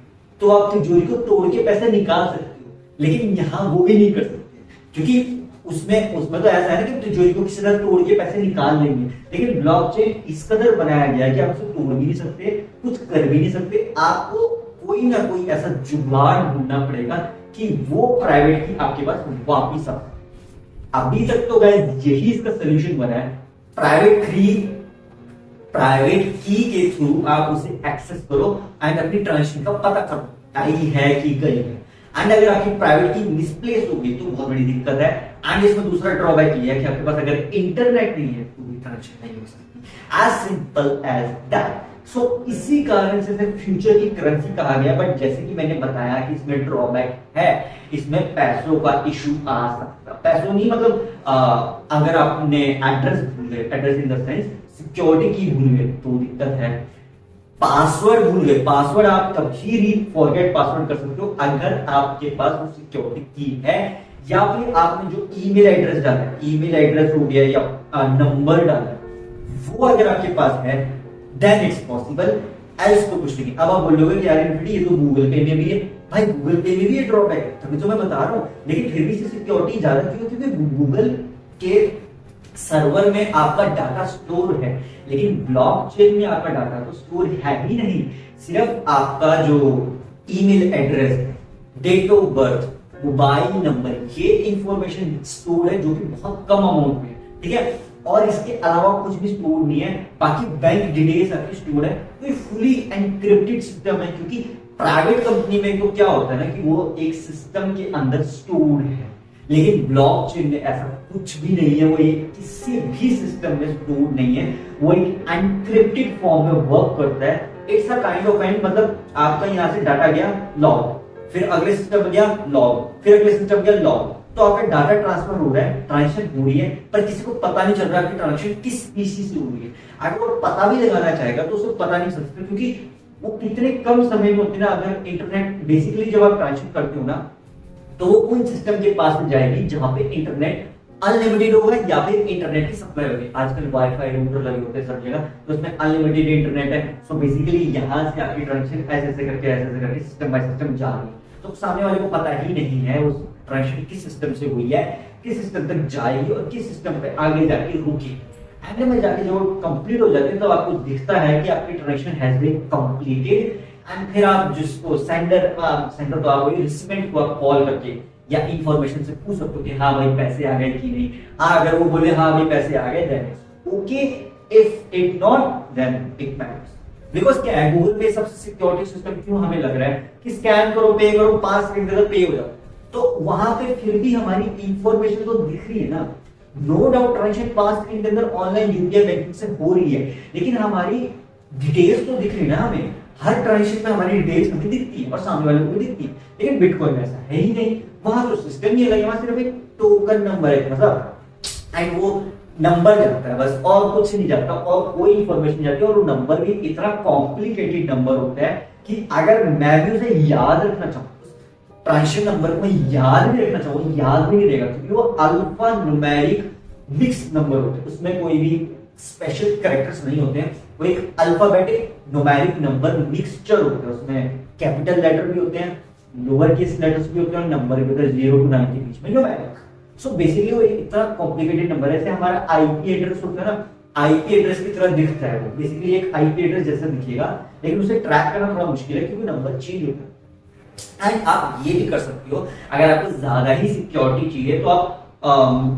तो आप तिजोरी को तोड़ के पैसे निकाल सकते हो। लेकिन यहां वो भी नहीं कर सकते, क्योंकि उसमें तो ऐसा है ना कि तिजोरी को किसी तरह तोड़ के पैसे निकाल लेंगे। लेकिन ब्लॉकचेन इस कदर बनाया गया है कि आप उसे तोड़ भी नहीं सकते, कुछ कर भी नहीं सकते। आपको कोई ना कोई ऐसा जुगाड़ ढूंढना पड़ेगा कि वो प्राइवेट की आपके पास वापिस आ। अभी तक तो गाइस यही इसका सोल्यूशन बना है, प्राइवेट की के थ्रू आप उसे एक्सेस करो एंड अपनी ट्रांजेक्शन का पता करो आई है कि गई है। एंड अगर आपकी प्राइवेट की मिसप्लेस होगी तो बहुत बड़ी दिक्कत है। एंड इसमें दूसरा ड्रॉबैक ये है कि आपके पास अगर इंटरनेट नहीं है तो भी ट्रांजेक्शन नहीं हो सकती। As simple as that. So इसी कारण से फ्यूचर की करेंसी कहा गया। बट जैसे कि मैंने बताया कि इसमें ड्रॉबैक है, इसमें पैसों का इशू आ सकता। पैसों नहीं मतलब अगर आपने एड्रेस भूल गए, address in the sense security की भूल गए तो दिक्कत है। पासवर्ड भूल गए, पासवर्ड आप तभी री फॉरगेट पासवर्ड कर सकते हो अगर आपके पास वो सिक्योरिटी की है, या फिर आपने जो ईमेल एड्रेस डाला है, ईमेल एड्रेस हो गया या नंबर डाला है, वो अगर आपके पास है देन इट्स पॉसिबल, एल्स तो कुछ नहीं। अब आप बोलोगे कि यार ये तो गूगल पे में भी है। भाई गूगल पे में भी ये ड्रॉबैक है, तभी तो मैं बता रहा हूं। लेकिन फिर भी सिक्योरिटी ज्यादा क्यों? क्योंकि गूगल के सर्वर में आपका डाटा स्टोर है, लेकिन ब्लॉकचेन में आपका डाटा तो स्टोर है ही नहीं। सिर्फ आपका जो email address, date of birth, mobile number, ये इंफॉर्मेशन स्टोर है, जो कि बहुत कम अमाउंट में, ठीक है। और इसके अलावा कुछ भी स्टोर नहीं है। बाकी बैंक डिटेल्स आपकी स्टोर है। तो ये फुली एनक्रिप्टेड सिस्टम है, क्योंकि प्राइवेट कंपनी में तो क्या होता है ना कि वो एक सिस्टम के अंदर स्टोर है, लेकिन ब्लॉकचेन में ऐसा कुछ भी नहीं है। वो एक किसी भी सिस्टम में स्टोर नहीं है, वो एक एनक्रिप्टेड फॉर्म में वर्क करता है। It's a kind of and, मतलब आपका यहां से डाटा गया लॉग, फिर अगले सिस्टम में गया लॉग, फिर अगले सिस्टम गया लॉग, तो आपका डाटा ट्रांसफर हो रहा है, ट्रांजेक्शन हो रही है, पर किसी को पता नहीं चल रहा कि ट्रांजेक्शन किस पीसी से हो रही है। अगर वो पता भी लगाना चाहेगा तो उसे पता नहीं सकता, क्योंकि वो कितने कम समय में होती है ना। अगर इंटरनेट बेसिकली जब आप ट्रांजेक्शन करते हो ना, तो वो उन सिस्टम के पास में जाएगी जहां पे इंटरनेट अनलिमिटेड होगा या फिर इंटरनेट की सप्लाई होगी। आजकल वाईफाई रूटर लगे होते हैं सब जगह, तो उसमें अनलिमिटेड इंटरनेट है। सो बेसिकली यहां से आपकी ट्रांजेक्शन ऐसे करके सिस्टम बाय सिस्टम जा रही है। तो सामने वाले को पता ही नहीं है उस ट्रांजेक्शन किस सिस्टम से हुई है, किस सिस्टम तक जाएगी और किस सिस्टम पे आगे जाके रुकी। एंड में जाके जब कंप्लीट हो जाती है तो आपको दिखता है कि आपकी transaction has been completed. And फिर आप जिसको सेंडर तो आप वही रिसिपेंट को आप कॉल करके या इंफॉर्मेशन से पूछ सकते हो कि हाँ भाई पैसे आ गए कि नहीं। हाँ अगर वो बोले हाँ भाई पैसे आ गए then okay, if it not then it matters. Because क्या है, गूगल पे सबसे सिक्योरिटी सिस्टम क्यों हमें लग रहा है कि स्कैन करो पे करो 5 सेकंड में पे हो जाओ, तो वहां पे फिर भी हमारी इंफॉर्मेशन तो दिख रही है ना। नो डाउट ट्रांजेक्शन 5 सेकंड के अंदर ऑनलाइन यूपीआई बैंकिंग से हो रही है, लेकिन हमारी डिटेल्स तो दिख रही है ना हमें। हर ट्रांजेक्शन में हमारी डिटेल्स हमें दिखती है और सामने वाले को भी दिखती है, लेकिन बिटकॉइन में ऐसा है ही नहीं। वहां तो सिस्टम ही अलग है, वहां सिर्फ एक टोकन नंबर है मतलब, एंड वो नंबर जाता है बस, और कुछ नहीं जाता और कोई इंफॉर्मेशन जाती है। और वो नंबर भी इतना कॉम्प्लिकेटेड नंबर होता है कि अगर मैं भी उसे याद रखना चाहूँ, ट्रांजेक्शन नंबर को याद भी रखना चाहूँ, याद भी नहीं रहेगा, क्योंकि वो अल्फा न्यूमेरिक मिक्स नंबर होते हैं, उसमें कोई भी स्पेशल कैरेक्टर्स नहीं होते हैं। वो एक अल्फाबेटिक न्यूमेरिक नंबर मिक्सचर होते हैं, उसमें कैपिटल लेटर भी होते हैं, लोअर केस लेटर्स भी होते हैं और नंबर भी होते हैं 0 to 9 के बीच में न्यूमेरिक। सो बेसिकली वो इतना कॉम्प्लिकेटेड नंबर है। जैसे हमारा आईपी एड्रेस होता है ना, आईपी एड्रेस की तरह दिखता है वो, बेसिकली एक आईपी एड्रेस जैसा दिखेगा, लेकिन उसे ट्रैक करना थोड़ा मुश्किल है क्योंकि नंबर चेंज होता है। एंड आप ये भी कर सकते हो, अगर आपको ज्यादा ही सिक्योरिटी चाहिए तो आप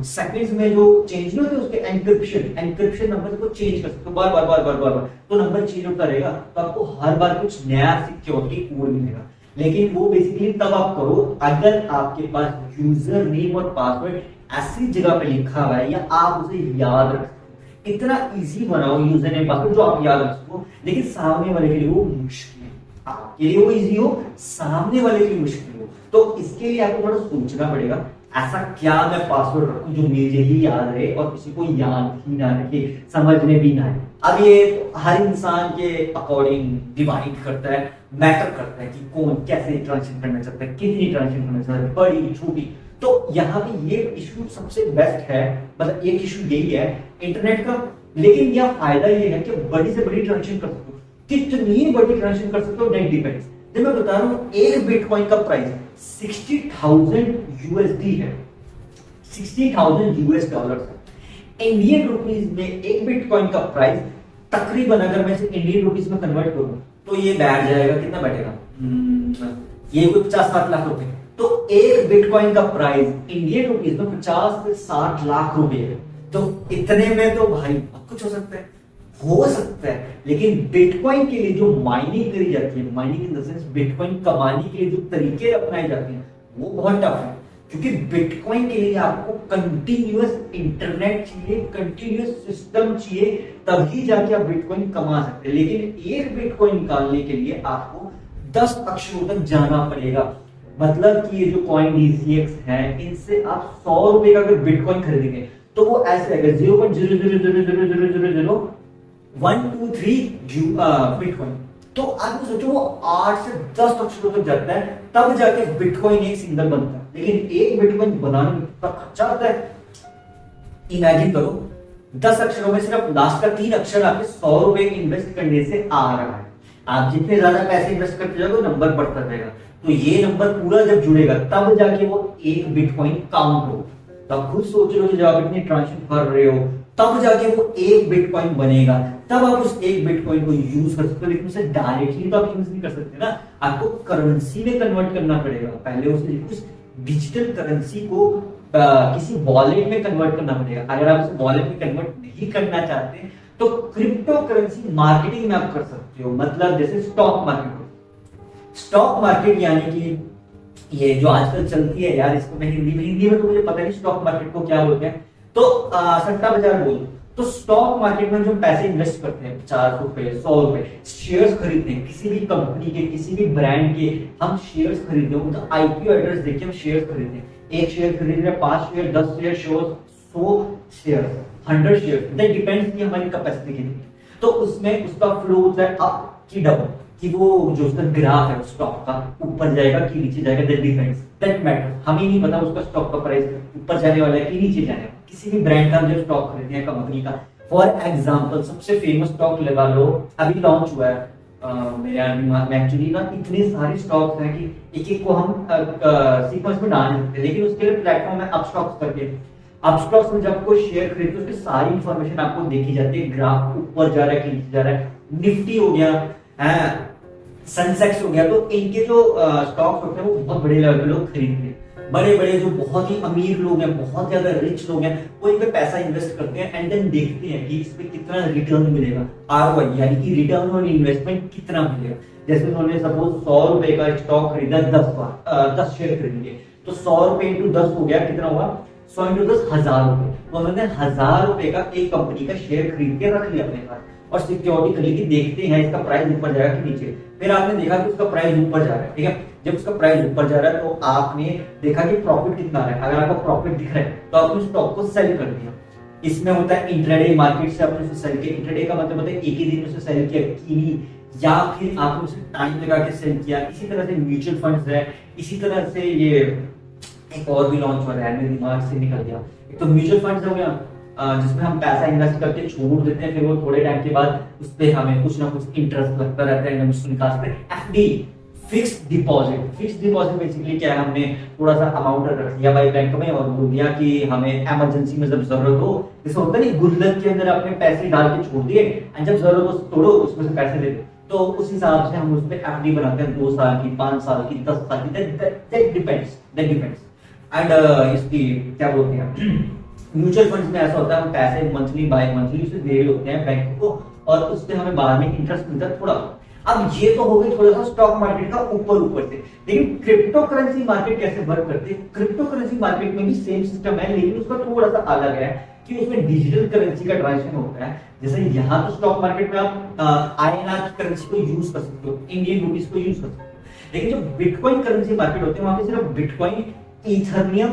सेकंड्स में जो चेंज नहीं होते उसके एनक्रिप्शन नंबर को चेंज कर सकते हो, बार बार तो नंबर चेंज होता रहेगा, तो आपको हर बार कुछ नया सिक्योरिटी कोड मिलेगा। लेकिन वो बेसिकली तब आप करो अगर आपके पास यूजर नेम और पासवर्ड ऐसी जगह पे लिखा हुआ है या आप उसे याद रख सको। इतना इजी बनाओ यूजर नेम पासवर्ड जो आप याद रख सको, लेकिन सामने वाले के लिए वो मुश्किल है। आपके लिए वो इजी हो, सामने वाले के लिए मुश्किल हो, तो इसके लिए आपको थोड़ा सोचना पड़ेगा ऐसा क्या मैं पासवर्ड रखूं जो मुझे ही याद रहे और किसी को याद ही ना रखे, समझने भी ना आए। अब ये हर इंसान के अकॉर्डिंग डिवाइड करता है, मैटर करता है कि कौन कैसे ट्रांजेक्शन करना चाहता है, कितनी ट्रांजेक्शन करना चाहता है, बड़ी छोटी। तो यहाँ पे ये इशू सबसे बेस्ट है, मतलब एक इशू यही है इंटरनेट का। लेकिन यह फायदा ये है कि बड़ी से बड़ी ट्रांजेक्शन कर सकते हो, कितनी बड़ी ट्रांजेक्शन कर सकते हो दैट डिपेंड्स। जब मैं बता रहा हूँ एक बिटकॉइन का प्राइस 60,000 यूएसडी है, 60,000 यूएस डॉलर है। इंडियन रुपीस में एक बिटकॉइन का प्राइस तकरीबन, अगर मैं इसे इंडियन रुपीस में कन्वर्ट करूं तो ये बैठ जाएगा, कितना बैठेगा, ये कोई 50-60 लाख रुपए। तो एक बिटकॉइन का प्राइस इंडियन रुपीस में 50 से 60 लाख रुपए है। तो इतने में तो भाई अब कुछ हो सकता है, लेकिन बिटकॉइन के लिए जो माइनिंग करी जाती है, mining in the sense bitcoin कमाने के लिए जो तरीके अपनाए जाते हैं वो बहुत टफ है, क्योंकि बिटकॉइन के लिए आपको कंटिन्यूअस इंटरनेट चाहिए, कंटिन्यूअस सिस्टम चाहिए, तभी जाके आप बिटकॉइन कमा सकते हैं। लेकिन एक बिटकॉइन निकालने के लिए आपको 10 अक्षरों तक जाना पड़ेगा। मतलब कि ये जो कॉइन डीसीएक्स है, इनसे आप 100 रुपए का अगर बिटकॉइन खरीदेंगे तो वो ऐसे आएगा 0.000000123 बिटकॉइन। तो आप सोचो वो 8 से 10 अक्षरों तक जाता है, तब जाके बिटकॉइन एक सिंगल बनता है। लेकिन एक बिटकॉइन बनाने में कितना खर्चा आता है इमेजिन करो। 10 अक्षरों में सिर्फ लास्ट का 3 अक्षर आपके 100 रुपए इन्वेस्ट करने से आ रहा है। आप जितने ज्यादा पैसे इन्वेस्ट करते जाओगे नंबर बढ़ता रहेगा। तो ये नंबर पूरा जब जुड़ेगा तब जाके वो एक बिटकॉइन काउंट हो। तो आप खुद सोच रहे हो जब आप इतनी ट्रांजेक्शन कर रहे हो तब जाके वो एक बिटकॉइन बनेगा, तब आप उस एक बिटकॉइन को यूज कर सकते हो। लेकिन उसे डायरेक्टली तो आप यूज नहीं कर सकते ना, आपको करेंसी में कन्वर्ट करना पड़ेगा। पहले उसे उस डिजिटल करेंसी को किसी वॉलेट में कन्वर्ट करना पड़ेगा। अगर आप उसे वॉलेट में कन्वर्ट नहीं करना चाहते तो क्रिप्टो करेंसी मार्केटिंग में आप कर सकते हो। मतलब जैसे स्टॉक मार्केट यानी कि ये जो आजकल चलती है यार, इसको मैं हिंदी में तो मुझे पता नहीं स्टॉक मार्केट को क्या बोलते हैं, तो सट्टा बाजार बोलो। तो स्टॉक मार्केट में जो पैसे इन्वेस्ट करते हैं 50 रुपए 100 रुपए शेयर्स खरीदते हैं, किसी भी कंपनी के किसी भी ब्रांड के हम शेयर्स खरीदते हैं, उनका आईपीओ एड्रेस देखिए हम शेयर्स खरीदते हैं। एक शेयर खरीद रहे हैं 5 share 10 share 100 share 100 share, that depends कि हमारी कैपेसिटी कितनी है। तो उसमें उसका फ्लो होता है अप की डाउन, कि वो जो उसका ग्राफ है स्टॉक का ऊपर जाएगा कि नीचे जाएगा, दैट डिपेंड्स, दैट मैटर। हमें नहीं पता उसका स्टॉक का प्राइस ऊपर जाने वाला है कि नीचे जाने वाला। किसी भी ब्रांड का हम जो स्टॉक खरीदते हैं कंपनी का, फॉर एग्जांपल सबसे फेमस स्टॉक लगा लो, अभी लॉन्च हुआ है मेरे दिमाग में एक्चुअली ना इतने सारे स्टॉक्स हैं कि एक एक को हम सीक्वेंस में डाल सकते हैं, लेकिन उसके लिए प्लेटफॉर्म है अपस्टॉक्स करके। आप स्टॉक्स में जब कोई शेयर खरीदते हो उसकी सारी इंफॉर्मेशन आपको देखी जाती है, ग्राफ ऊपर जा रहा है कि नीचे जा रहा है, निफ्टी हो गया, सेंसेक्स हो गया, तो इनके जो स्टॉक्स होते हैं वो बहुत बड़े लेवल पे लोग खरीदते हैं। बड़े बड़े जो बहुत ही अमीर लोग हैं, बहुत ज्यादा रिच लोग हैं, वो इन पे पैसा इन्वेस्ट करते हैं एंड देन देखते हैं कि इस पे कितना रिटर्न मिलेगा, आरओआई यानी कि रिटर्न ऑन इन्वेस्टमेंट कितना मिलेगा। जैसे उन्होंने सपोज 100 रुपए का स्टॉक खरीदा, 10 शेयर खरीदेंगे, तो 100 रुपए इंटू 10 हो गया, कितना हुआ, 100 इंटू 10 1000 रुपए। तो उन्होंने 1000 रुपए का एक कंपनी का शेयर खरीद के रख लिया अपने पास और सिक्योरिटी खरीद के देखते हैं इसका प्राइस ऊपर जाएगा कि नीचे। फिर आपने देखा कि उसका प्राइस ऊपर जा रहा है, ठीक है। जब उसका प्राइस ऊपर जा रहा है तो आपने देखा कि प्रॉफिट कितना आ रहा है। अगर आपको प्रॉफिट दिख रहा है तो आपने स्टॉक को सेल कर दिया। इसमें होता है इंट्राडे मार्केट से आपने उसे सेल किया। इंट्राडे का मतलब होता है एक ही दिन में उसे सेल किया कि नहीं, या फिर आपने उसे टाइम लगा के सेल किया। इसी तरह से म्यूचुअल फंड्स है, इसी तरह से ये एक और भी लॉन्च हो रहा है, मेरे दिमाग से निकल गया। एक तो म्यूचुअल फंड्स हो गया जिसमें हम पैसा इन्वेस्ट करके छोड़ देते हैं, फिर वो थोड़े टाइम के बाद उस पे हमें कुछ ना कुछ इंटरेस्ट लगता रहता है, हम उसको निकाल सकते हैं। FD, fixed deposit. Fixed deposit basically क्या है, हमने थोड़ा सा अमाउंट रख दिया भाई बैंक में और बोल दिया कि हमें इमरजेंसी में जब जरूरत हो, जैसे होता है नहीं गुल्लक के अंदर अपने पैसे डाल के छोड़ दिए एंड जब जरूरत हो तोड़ो उसमें से पैसे ले लो, तो उस हिसाब से हम उस पे एफडी बनाते हैं, 2 साल की, 5 साल की, 10 साल की, दैट डिपेंड्स एंड इसकी क्या बोलते हैं म्यूचुअल फंड्स में ऐसा होता है हम पैसे मंथली बाय मंथली उसे दे रहे होते हैं बैंक को और उससे हमें बाद में इंटरेस्ट मिलता है थोड़ा। अब ये तो हो गई थोड़ा सा स्टॉक मार्केट का ऊपर से, लेकिन क्रिप्टो करेंसी मार्केट कैसे वर्क करती है। क्रिप्टो करेंसी मार्केट में भी सेम सिस्टम है, लेकिन उसका थोड़ा सा अलग है कि उसमें डिजिटल करेंसी का ट्रांजैक्शन होता है। जैसे यहाँ तो स्टॉक मार्केट में आप INR की करेंसी को यूज कर सकते हो, इंडियन रुपीज को यूज कर सकते हो, लेकिन जो बिटकॉइन करेंसी मार्केट होती है वहां पे सिर्फ bitcoin, ethereum,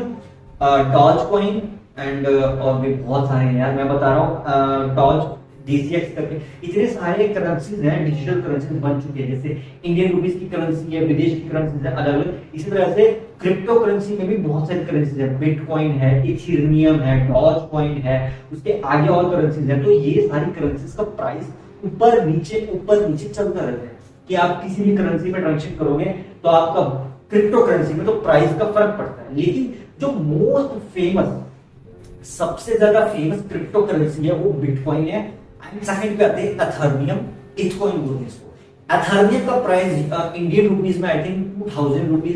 dogecoin and और भी बहुत सारे हैं यार, मैं बता रहा हूँ डॉज, DCX करके इतने सारे करेंसीज हैं, डिजिटल करेंसीज बन चुके हैं। जैसे इंडियन रुपीस की करेंसी है, विदेश की करेंसीज है अलग अलग। इसी तरह से क्रिप्टो करेंसी में भी बहुत सारी करेंसीज है, बिटकॉइन है, इथेरियम है, डॉज कॉइन है, उसके आगे और करेंसीज है। तो ये सारी करेंसीज का प्राइस ऊपर नीचे चलता रहता है कि आप किसी भी करेंसी में ट्रांजेक्शन करोगे तो आपका क्रिप्टो करेंसी में तो प्राइस का फर्क पड़ता है। लेकिन जो मोस्ट फेमस, सबसे ज्यादा फेमस क्रिप्टो करेंसी है वो बिटकॉइन है एंड सेकंड पे आते हैं एथेरियम, इथकॉइन बोलते हैं इसको। एथेरियम का प्राइस इंडियन रुपीस में आई थिंक 2000 रुपीस,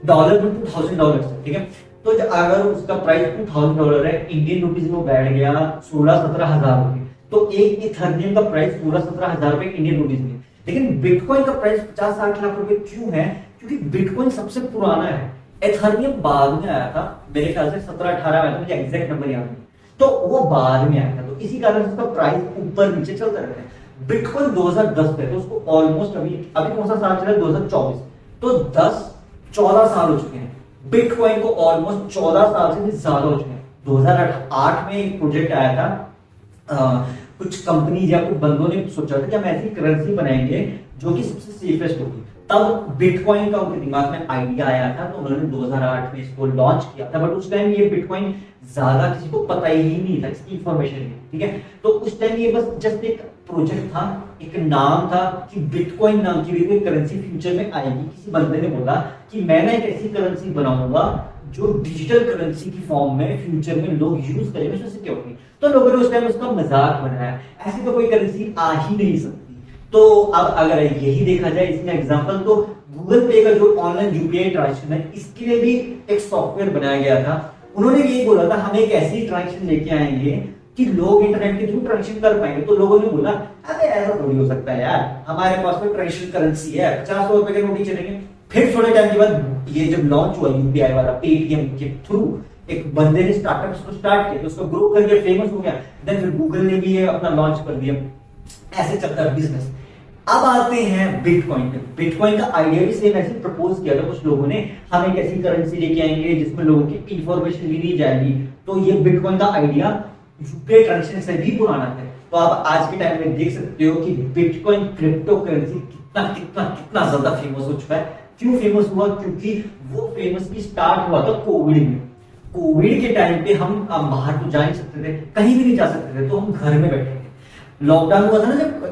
डॉलर में $2000 है, ठीक है। तो अगर उसका प्राइस $2000 है, इंडियन रुपीस में बैठ गया 16-17 हजार रुपए, तो एक इथेरियम का प्राइस 16-17 हजार रुपए इंडियन रुपीस में। लेकिन बिटकॉइन का प्राइस 50-60 लाख रुपए क्यों है, क्योंकि बिटकॉइन सबसे पुराना है, एथेरियम बाद में आया था, मेरे ख्याल से 17-18 में, मुझे एग्जैक्ट नंबर याद नहीं, तो वो बाद में आया था। तो इसी कारण से उसका प्राइस ऊपर नीचे चलता रहता है। बिटकॉइन 2010 पे, तो उसको ऑलमोस्ट अभी कौन सा साल चला, 2024, तो 10-14 साल हो चुके हैं। बिटकॉइन को ऑलमोस्ट 14 साल से भी ज्यादा हो चुके हैं। 2008 में एक प्रोजेक्ट आया था, कुछ कंपनी या कुछ बंदों ने सोचा था कि हम ऐसी करेंसी बनाएंगे जो कि सबसे सेफेस्ट होगी। तब बिटकॉइन का उनके दिमाग में आइडिया आया था, तो उन्होंने 2008 में इसको लॉन्च किया था। बट उस टाइम ये बिटकॉइन ज्यादा किसी को पता ही नहीं था, इसकी इंफॉर्मेशन नहीं, ठीक है। तो उस टाइम ये बस जस्ट एक प्रोजेक्ट था, एक नाम था कि बिटकॉइन नाम की भी कोई करेंसी फ्यूचर में आएगी। किसी बंदे ने बोला कि मैं ना एक ऐसी करेंसी बनाऊंगा जो डिजिटल करेंसी की फॉर्म में फ्यूचर में लोग यूज करेंगे, उसमें सिक्योरिटी। तो लोगों ने उस टाइम उसका मजाक बनाया, ऐसी तो कोई करेंसी आ ही नहीं सकती। तो अब अगर यही देखा जाए इसमें एग्जांपल, तो गूगल पे का जो ऑनलाइन यूपीआई ट्रांजैक्शन है, इसके लिए भी एक सॉफ्टवेयर बनाया गया था। उन्होंने ये बोला था हम एक ऐसी ट्रांजैक्शन लेके आएंगे कि लोग इंटरनेट के थ्रू ट्रांजैक्शन कर पाएंगे। तो लोगों ने बोला अबे ऐसा थोड़ी हो सकता है यार, हमारे पास में ट्रेडिशनल करेंसी है, 50 रुपए के नोट ही चलेंगे। फिर थोड़े टाइम के बाद ये जब लॉन्च हुआ यूपीआई वाला, पेटीएम के थ्रू एक बंदे ने स्टार्टअप को स्टार्ट किया, तो उसको ग्रो कर गया, फेमस हो गया, देन फिर गूगल ने भी ये अपना लॉन्च कर दिया। ऐसे चलता है बिजनेस। अब आते हैं बिटकॉइन पे। बिटकॉइन का आइडिया भी सेम ऐसे प्रपोज किया था कुछ लोगों ने, हम एक ऐसी करेंसी लेके आएंगे जिसमें लोगों की इंफॉर्मेशन भी दी जाएगी। तो ये बिटकॉइन का आइडिया यूपीआई ट्रांजैक्शन से भी पुराना है। तो आप आज के टाइम में देख सकते हो कि बिटकॉइन क्रिप्टो करेंसी कितना कितना कितना ज्यादा फेमस हो चुका है। क्यों फेमस हुआ, क्योंकि वो फेमस भी स्टार्ट हुआ था कोविड में। कोविड के टाइम पे हम बाहर तो जा नहीं सकते थे, कहीं भी नहीं जा सकते थे, तो हम घर में बैठे थे। लॉकडाउन हुआ था ना जब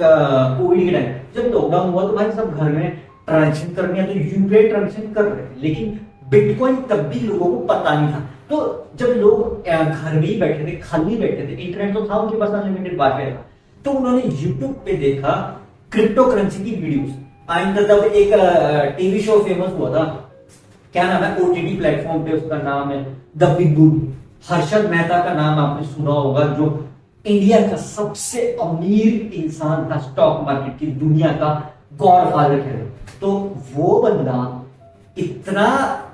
कोविड के टाइम, जब लॉकडाउन हुआ तो भाई सब घर में ट्रांजैक्शन करनी है, तो यूपीआई ट्रांजैक्शन कर रहे थे। लेकिन बिटकॉइन तब भी लोगों को पता नहीं था। तो जब लोग घर में ही बैठे थे, खाली बैठे थे, इंटरनेट तो था उनके पास, अनलिमिटेड वाईफाई था, तो उन्होंने यूट्यूब पे देखा क्रिप्टो करेंसी की वीडियोस। एंड तब एक टीवी शो फेमस हुआ था, क्या नाम है, ओटीटी प्लेटफॉर्म पे उसका नाम है the big boom. Harshad Mehta का नाम आपने सुना होगा, जो इंडिया का सबसे अमीर इंसान था, स्टॉक मार्केट की दुनिया का गॉडफादर है। तो वो बंदा इतना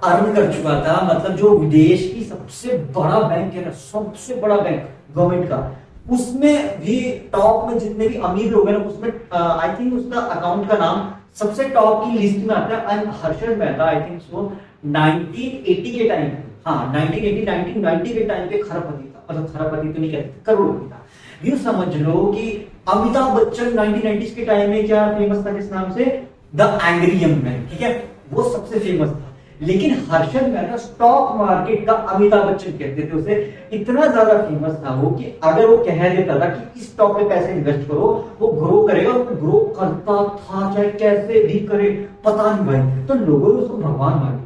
अर्न कर चुका था, मतलब जो विदेश की सबसे बड़ा बैंक है ना, सबसे बड़ा बैंक गवर्नमेंट का, उसमें भी टॉप में जितने भी अमीर लोग हैं ना, उसमें आई थिंक उसका अकाउंट का नाम सबसे टॉप की लिस्ट में आता है। And Harshad Mehta I think so 1980 के टाइम, हाँ 1980 1990 के टाइम पे खरबपति था, मतलब खरबपति तो नहीं कहते, करोड़पति था। यूं समझ लो कि अमिताभ बच्चन 1990 के टाइम में क्या फेमस था, किस नाम से, द एंग्री यंग मैन, ठीक है, वो सबसे फेमस था। लेकिन हर्षद मेहता स्टॉक मार्केट का अमिताभ बच्चन कहते थे उसे, इतना ज्यादा फेमस था वो कि अगर वो कह देता था कि इस स्टॉक में पैसे इन्वेस्ट करो, वो ग्रो करेगा, वो ग्रो करता था, चाहे कैसे भी करे, पता नहीं भाई। तो लोगों ने उसको भगवान मान लिया,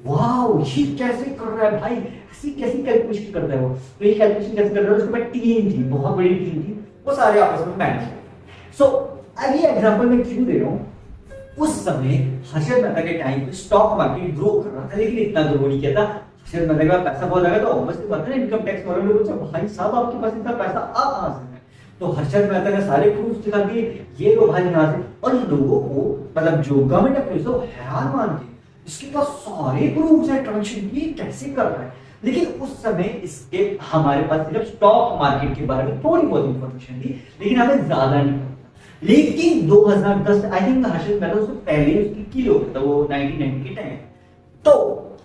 वाह ये कैसे कर रहा है भाई, ऐसी कैसी कैलकुलेशन करता है वो। तो ये कैलकुलेशन कैसे कर रहा है, उसके बाद टीम थी, बहुत बड़ी टीम थी, वो सारे आपस में मैनेज करते। सो अब ये एग्जांपल मैं क्यों दे रहा हूँ, उस समय हर्षद मेहता के टाइम पे स्टॉक मार्केट ग्रो कर रहा था, लेकिन इतना ग्रो नहीं किया था। हर्षद मेहता का पैसा बहुत लगा, तो ऑब्वियसली बात है, इनकम टैक्स वालों ने पूछा, भाई साहब आपके पास इतना पैसा आ कहां से है? तो हर्षद मेहता ने सारे प्रूफ दिखा दिए, ये लो भाई यहाँ से। और लोगों को, मतलब जो गवर्नमेंट एम्प्लॉइज है, हैरान मान के, इसके पास सारे प्रूफ है ट्रांजेक्शन की, कैसे कर रहा है। लेकिन उस समय इसके हमारे पास सिर्फ स्टॉक मार्केट के बारे में थोड़ी बहुत इंफॉर्मेशन थी, लेकिन हमें ज्यादा नहीं पता। लेकिन 2010 आई थिंक हर्षद मेहता उससे पहले उसकी की हो गया था, वो 1990 के टाइम। तो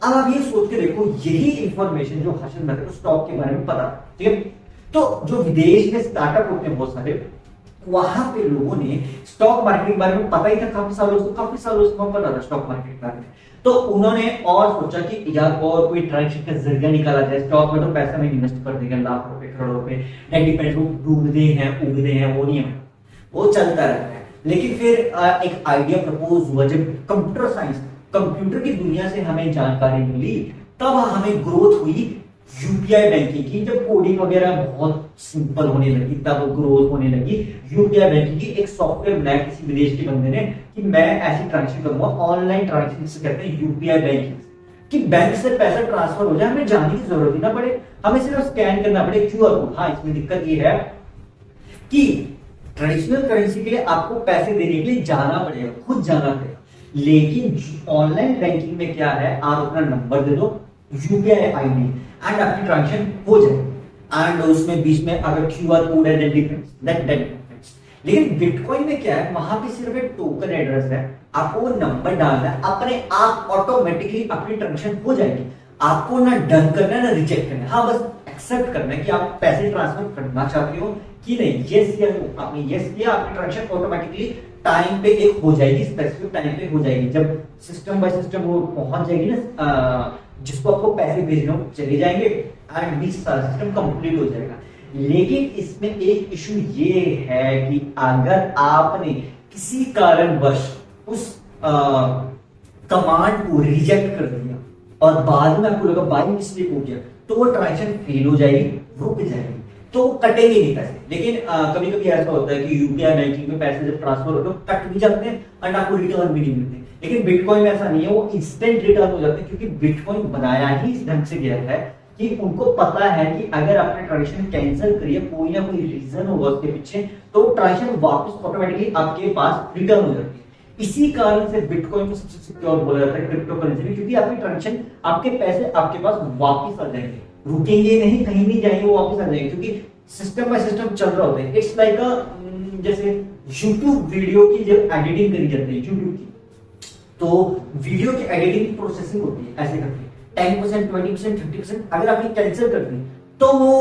अब आप ये सोच के देखो, यही इंफॉर्मेशन जो हर्षद मेहता को स्टॉक के बारे में पता, ठीक है। तो जो विदेश में स्टार्टअप होते हैं बहुत सारे, वहां पे लोगों ने स्टॉक मार्केट के बारे में पता ही था, काफी सालों से पता था स्टॉक मार्केट के बारे में। तो उन्होंने और सोचा कि यार और कोई ट्रांजेक्शन का जरिया निकाला जाए, स्टॉक में तो पैसा में इन्वेस्ट कर देंगे, लाख रुपए करोड़ रुपए, डूबते हैं उगते हैं, वो नहीं है, वो चलता रहता है। लेकिन फिर एक आइडिया प्रपोज हुआ, जब कंप्यूटर साइंस, कंप्यूटर की दुनिया से हमें जानकारी मिली, तब हमें ग्रोथ हुई यूपीआई बैंकिंग की। जब कोडिंग वगैरह बहुत सिंपल होने लगी, तब ग्रोथ होने लगी यूपीआई बैंकिंग की। एक सॉफ्टवेयर बनाया किसी विदेश के बंदे ने कि मैं ऐसी ट्रांजेक्शन करूंगा, ऑनलाइन ट्रांजेक्शन से कहते हैं यूपीआई बैंकिंग, कि बैंक से पैसा ट्रांसफर हो जाए, हमें जाने की जरूरत ही ना पड़े, हमें सिर्फ स्कैन करना पड़े क्यूआर कोड। हाँ, इसमें दिक्कत ये है कि ट्रेडिशनल करेंसी के लिए आपको पैसे देने के लिए जाना पड़ेगा, खुद जाना पड़ेगा। लेकिन ऑनलाइन बैंकिंग में क्या है, आप अपना नंबर दे दो, यूपीआई आईडी, एंड आपकी ट्रांजेक्शन हो जाए। एंड उसमें बीच में अगर क्यूआर कोड है दैट। लेकिन बिटकॉइन में क्या है, वहां पे सिर्फ एक टोकन एड्रेस है, आपको वो नंबर डालना है, अपने आप ऑटोमेटिकली अपनी ट्रांजेक्शन हो जाएगी। आपको ना डन करना है ना रिजेक्ट करना है, हाँ बस एक्सेप्ट करना है कि आप पैसे ट्रांसफर करना चाहते हो कि नहीं, यस या नो। आपने यस किया, आपकी ट्रांजेक्शन ऑटोमेटिकली टाइम पे एक हो जाएगी, स्पेसिफिक टाइम पे हो जाएगी। जब सिस्टम बाय सिस्टम वो पहुंच जाएगी ना, जिसको आपको पैसे भेजने हो चले जाएंगे, एंड दिस सिस्टम कंप्लीट हो जाएगा। लेकिन इसमें एक इशू ये है कि अगर आपने किसी कारणवश उस कमांड को रिजेक्ट कर दिया और बाद में आपको लगा बाई मिस्टेक हो गया, तो वो ट्रांजेक्शन फेल हो जाएगी, रुक जाएगी, तो कटेंगे नहीं पैसे। लेकिन कभी कभी ऐसा होता है कि यूपीआई बैंकिंग में पैसे जब ट्रांसफर होते हैं कट भी जाते हैं एंड आपको रिटर्न भी नहीं मिलते। लेकिन बिटकॉइन में ऐसा नहीं है, वो इंस्टेंट रिटर्न हो जाते हैं, क्योंकि बिटकॉइन बनाया ही इस ढंग से गया है कि उनको पता है कि अगर आपने ट्रांजेक्शन कैंसिल करी है, कोई ना कोई रीजन होगा उसके पीछे, तो ट्रांजेक्शन वापस ऑटोमेटिकली आपके पास रिटर्न हो जाती है। इसी कारण से बिटकॉइन को सबसे सिक्योर बोला जाता है क्रिप्टो करेंसी में, क्योंकि आपकी ट्रांजेक्शन, आपके पैसे आपके पास वापस आ जाएंगे, रुकेंगे नहीं, कहीं नहीं जाएंगे, वो वापस आ जाएंगे, क्योंकि सिस्टम बाय सिस्टम चल रहा होता है। इट्स लाइक जैसे यूट्यूब वीडियो की जब एडिटिंग करी जाती है यूट्यूब की, तो वीडियो की एडिटिंग प्रोसेसिंग होती है ऐसे करके 10%, 20%, 50%। अगर आपने कैंसिल कर दी तो वो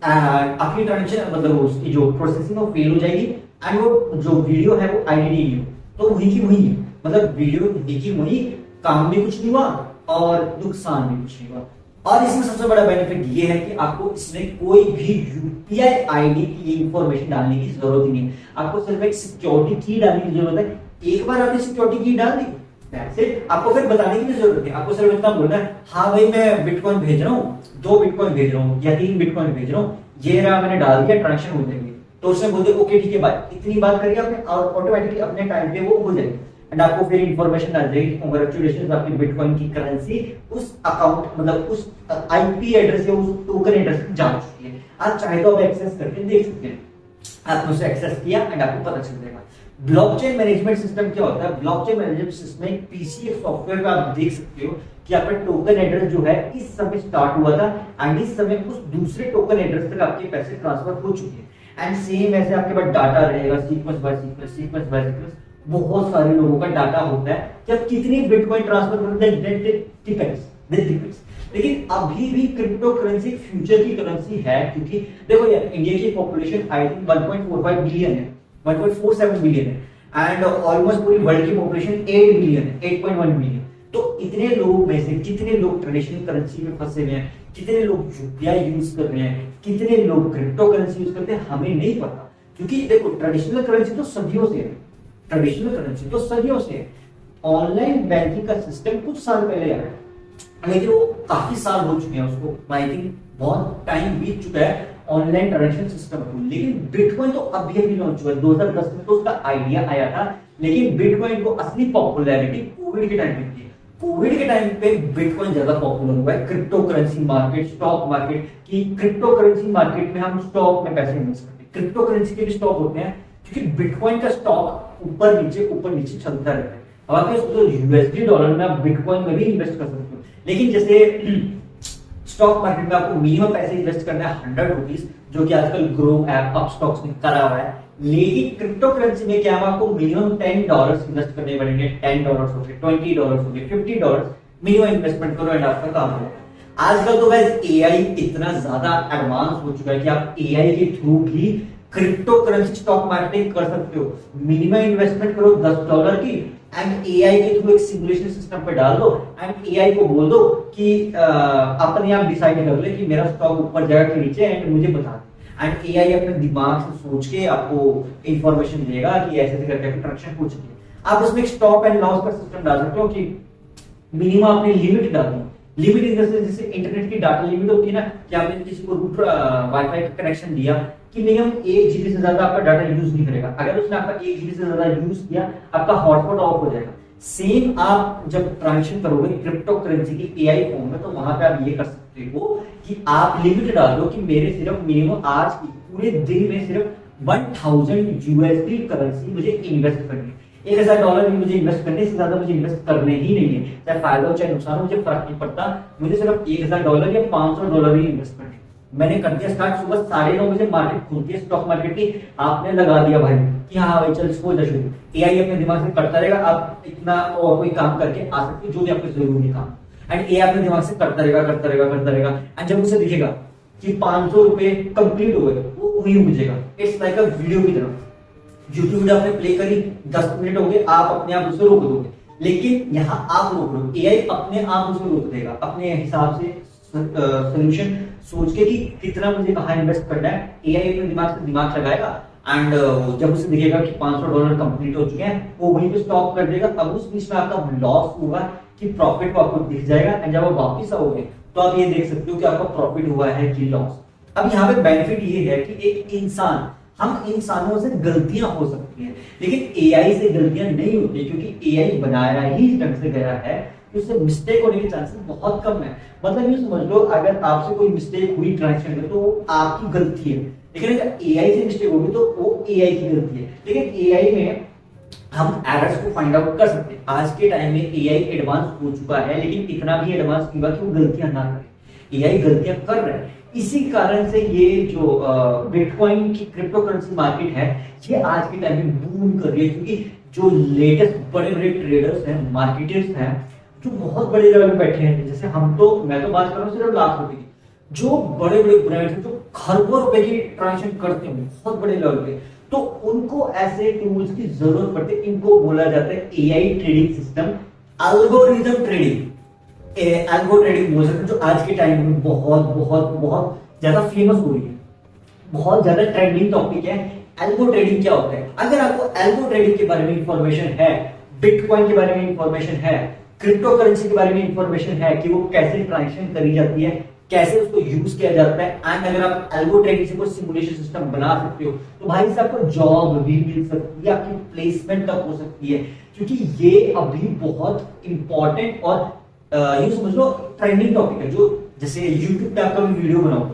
आपकी ट्रांजेक्शन, मतलब उसकी जो प्रोसेसिंग है वो फेल हो जाएगी, एंड वो जो वीडियो है वो आईडी नहीं, तो वही की वही है, मतलब वीडियो देखी वही, काम भी कुछ नहीं हुआ और नुकसान भी कुछ नहीं हुआ। और इसमें सबसे बड़ा बेनिफिट ये है कि आपको इसमें कोई भी यूपीआई आईडी की इंफॉर्मेशन डालने की जरूरत ही नहीं है, आपको सिर्फ एक सिक्योरिटी की डालने की जरूरत है। एक बार आपने सिक्योरिटी की डाल दी, आपको फिर बताने की भी जरूरत है, आपको सिर्फ इतना बोलना है, हाँ भाई मैं बिटकॉइन भेज रहा हूँ, 2 बिटकॉइन भेज रहा हूँ या 3 बिटकॉइन भेज रहा हूँ, ये रहा मैंने डाल दिया, ट्रांजेक्शन हो जाएंगे। तो उसने बोल दिया ओके ठीक है बाय, इतनी बात करिए आपने, ऑटोमेटिकली अपने टाइम पे वो हो जाएगी एंड आपको फिर इंफॉर्मेशन आ जाएगी, कांग्रेचुलेशन आपकी बिटकॉइन की करेंसी उस अकाउंट मतलब उस आईपी एड्रेस या उस टोकन एड्रेस पे जा चुकी है। आप चाहे तो आप एक्सेस करके देख सकते हैं, आपने उसे एक्सेस किया एंड आपको पता चल जाएगा। ब्लॉकचेन मैनेजमेंट सिस्टम क्या होता है? ब्लॉकचेन मैनेजमेंट सिस्टम एक पीसीएफ सॉफ्टवेयर में आप देख सकते हो कि आपका टोकन एड्रेस जो है इस समय स्टार्ट हुआ था एंड इस समय उस दूसरे टोकन एड्रेस तक आपके पैसे ट्रांसफर हो चुके हैं एंड सेम ऐसे आपके पास डाटा रहेगा sequence by sequence, sequence by sequence, बहुत सारे लोगों का डाटा होता है कि आप कितनी बिटकॉइन ट्रांसफर करते हैं, दैट डिपेंड्स। लेकिन अभी भी क्रिप्टो करेंसी फ्यूचर की करेंसी है, क्योंकि देखो यार इंडिया की पॉपुलेशन आई थिंक 1.45 बिलियन है, 1.47 बिलियन है एंड ऑलमोस्ट पूरी वर्ल्ड की पॉपुलेशन 8 बिलियन है, 8.1 बिलियन। तो इतने लोगों में से कितने लोग ट्रेडिशनल करेंसी में फंसे हुए हैं, कितने लोग यूपीआई यूज कर रहे हैं, कितने लोग क्रिप्टो करेंसी यूज करते हैं, हमें नहीं पता। क्योंकि देखो ट्रेडिशनल करेंसी तो सदियों से है, ट्रेडिशनल करेंसी तो सदियों से है। ऑनलाइन बैंकिंग का सिस्टम कुछ साल पहले आया, लेकिन वो काफी साल हो चुके हैं उसको, आई थिंक बहुत टाइम बीत चुका है ऑनलाइन ट्रांजैक्शन सिस्टम को। लेकिन बिटकॉइन तो अभी अभी लॉन्च हुआ है, 2010 में तो उसका आइडिया आया था, लेकिन बिटकॉइन को असली पॉपुलैरिटी कोविड के टाइम पे थी। कोविड के टाइम पे बिटकॉइन ज्यादा पॉपुलर हुआ है, crypto currency market, stock market की। क्रिप्टो करेंसी मार्केट में हम स्टॉक में पैसे इन्वेस्ट करते हैं, क्रिप्टो करेंसी के भी स्टॉक होते हैं, क्योंकि बिटकॉइन का स्टॉक ऊपर नीचे चलता रहता है। अब आप यूएसडी डॉलर में आप बिटकॉइन में भी इन्वेस्ट कर सकते हो, लेकिन जैसे स्टॉक मार्केट में आपको मिनिमम पैसे इन्वेस्ट करना है 100 रुपीज, जो कि आजकल ग्रो ऐप अपस्टॉक्स ने करा हुआ है। लेकिन क्रिप्टो करेंसी में क्या है, आपको मिनिमम $10 इन्वेस्ट करने पड़ेंगे, $10 हो गए, $20 हो गए, $50 मिनिमम इन्वेस्टमेंट करो एंड आपका काम हो। आजकल तो गाइस एआई इतना ज्यादा एडवांस हो चुका है कि आप एआई के थ्रू भी क्रिप्टो करेंसी स्टॉक मार्केटिंग कर सकते हो। मिनिमम इन्वेस्टमेंट करो $10 की एंड एआई के थ्रू एक सिमुलेशन सिस्टम पे डाल दो एंड एआई को बोल दो कि अपने आप डिसाइड कर ले कि मेरा स्टॉक ऊपर जाएगा कि नीचे एंड मुझे बता दे। एंड एआई अपने दिमाग से सोच के आपको इंफॉर्मेशन देगा कि ऐसे ऐसे करके ट्रांजैक्शन हो चुकी है। आप उसमें एक स्टॉप एंड लॉस का सिस्टम डाल सकते हो कि मिनिमम आपने लिमिट डाल दी। लिमिट इन द सेंस जैसे इंटरनेट की डाटा लिमिट होती है ना, कि आपने किसी को रूट वाईफाई का कनेक्शन दिया कि मिनिमम 1 जीबी से ज्यादा आपका डाटा यूज नहीं करेगा। अगर उसने आपका 1 जीबी से ज्यादा यूज किया, आपका हॉटस्पॉट ऑफ हो जाएगा। सेम आप जब ट्रांजैक्शन करोगे क्रिप्टो करेंसी की एआई फॉर्म में, तो वहां पे आप ये कर सकते हो कि आप लिमिट डाल दो कि मेरे सिर्फ मिनिमम आज की पूरे दिन में सिर्फ 1000 यूएसडी करेंसी मुझे इन्वेस्ट करनी है। $1000 भी मुझे इन्वेस्ट करने से ज्यादा मुझे इन्वेस्ट करने ही नहीं है, चाहे फायदा हो चाहे नुकसान हो, मुझे फर्क नहीं पड़ता। मुझे सिर्फ $1000 या $500 ही इन्वेस्ट करने। मैंने कर दिया स्टार्ट, सुबह 9:30 बजे मार्केट खुलती है स्टॉक मार्केट की, आपने लगा दिया भाई कि हाँ भाई चल इसको शुरू। एआई अपने दिमाग से करता रहेगा, आप इतना और कोई काम करके आ सकते हो जो भी आपको जरूरी काम, एंड एआई अपने दिमाग से करता रहेगा एंड जब उसे दिखेगा कि 500 रुपए कंप्लीट हो गए, वो वही मुझेगा। इट्स लाइक अ वीडियो की तरह। यूट्यूब वीडियो आपने प्ले करी, 10 मिनट हो गए, आप अपने आप उसे रोक दोगे, लेकिन यहाँ आप रोक लो, एआई अपने आप उसे रोक देगा अपने हिसाब से सोल्यूशन सोच के कि कितना मुझे कहाँ इन्वेस्ट करना है। एआई अपने दिमाग से दिमाग लगाएगा एंड जब उसे दिखेगा कि $500 कंप्लीट हो चुके हैं, वो वहीं पे स्टॉप कर देगा। अब उस बीच में आपका लॉस होगा कि प्रॉफिट को आपको दिख जाएगा एंड जब आप वापस आओगे तो आप ये देख सकते हो कि आपका प्रॉफिट हुआ है कि लॉस। अब यहाँ पे बेनिफिट ये है कि एक इंसान, हम इंसानों से गलतियां हो सकती हैं, लेकिन एआई से गलतियां नहीं होती, क्योंकि एआई बनाया ही इस ढंग से गया है कि उससे मिस्टेक होने के चांसेस बहुत कम है। मतलब ये समझ लो, अगर आपसे कोई मिस्टेक हुई ट्रांजैक्शन में तो वो आपकी गलती है, लेकिन अगर एआई से मिस्टेक होगी तो वो एआई की गलती है। लेकिन एआई में हम एरर्स को फाइंड आउट कर सकते हैं। आज के टाइम में एआई एडवांस हो चुका है, लेकिन इतना भी एडवांस नहीं हुआ कि वो गलतियां ना करे। एआई गलतियां कर रहा है, इसी कारण से ये जो बिटकॉइन की क्रिप्टो करेंसी मार्केट है, ये आज के टाइम में बूम कर रही है, क्योंकि जो लेटेस्ट बड़े बड़े ट्रेडर्स हैं, मार्केटर्स हैं, जो बहुत बड़े लेवल पे बैठे हैं, जैसे हम तो, मैं तो बात कर रहा हूँ सिर्फ लाख रुपए की, जो बड़े बड़े ब्रांड्स हैं जो खरबों रुपए की ट्रांजैक्शन करते हैं बहुत बड़े लेवल पे, तो उनको ऐसे टूल्स की जरूरत पड़ती है। इनको बोला जाता है AI trading system, algorithm trading, algo trading बोल सकते हैं, जो आज के टाइम में बहुत बहुत बहुत ज्यादा फेमस हो रही है, बहुत ज्यादा ट्रेंडिंग टॉपिक है। एल्गो ट्रेडिंग क्या होता है? अगर आपको एल्गो ट्रेडिंग के बारे में इंफॉर्मेशन है, बिटकॉइन के बारे में इंफॉर्मेशन है, क्रिप्टो करेंसी के बारे में इंफॉर्मेशन है कि वो कैसे ट्रांजेक्शन करी जाती है, कैसे उसको यूज किया जाता है, एंड अगर आप एल्गो ट्रेडिंग से कोई सिमुलेशन सिस्टम बना सकते हो तो भाई साहब को जॉब भी मिल सकती है, आपकी प्लेसमेंट तक हो सकती है, क्योंकि ये अभी बहुत इंपॉर्टेंट और यूं समझ लो ट्रेंडिंग टॉपिक है। जो जैसे यूट्यूब पे आपका वीडियो बनाओ,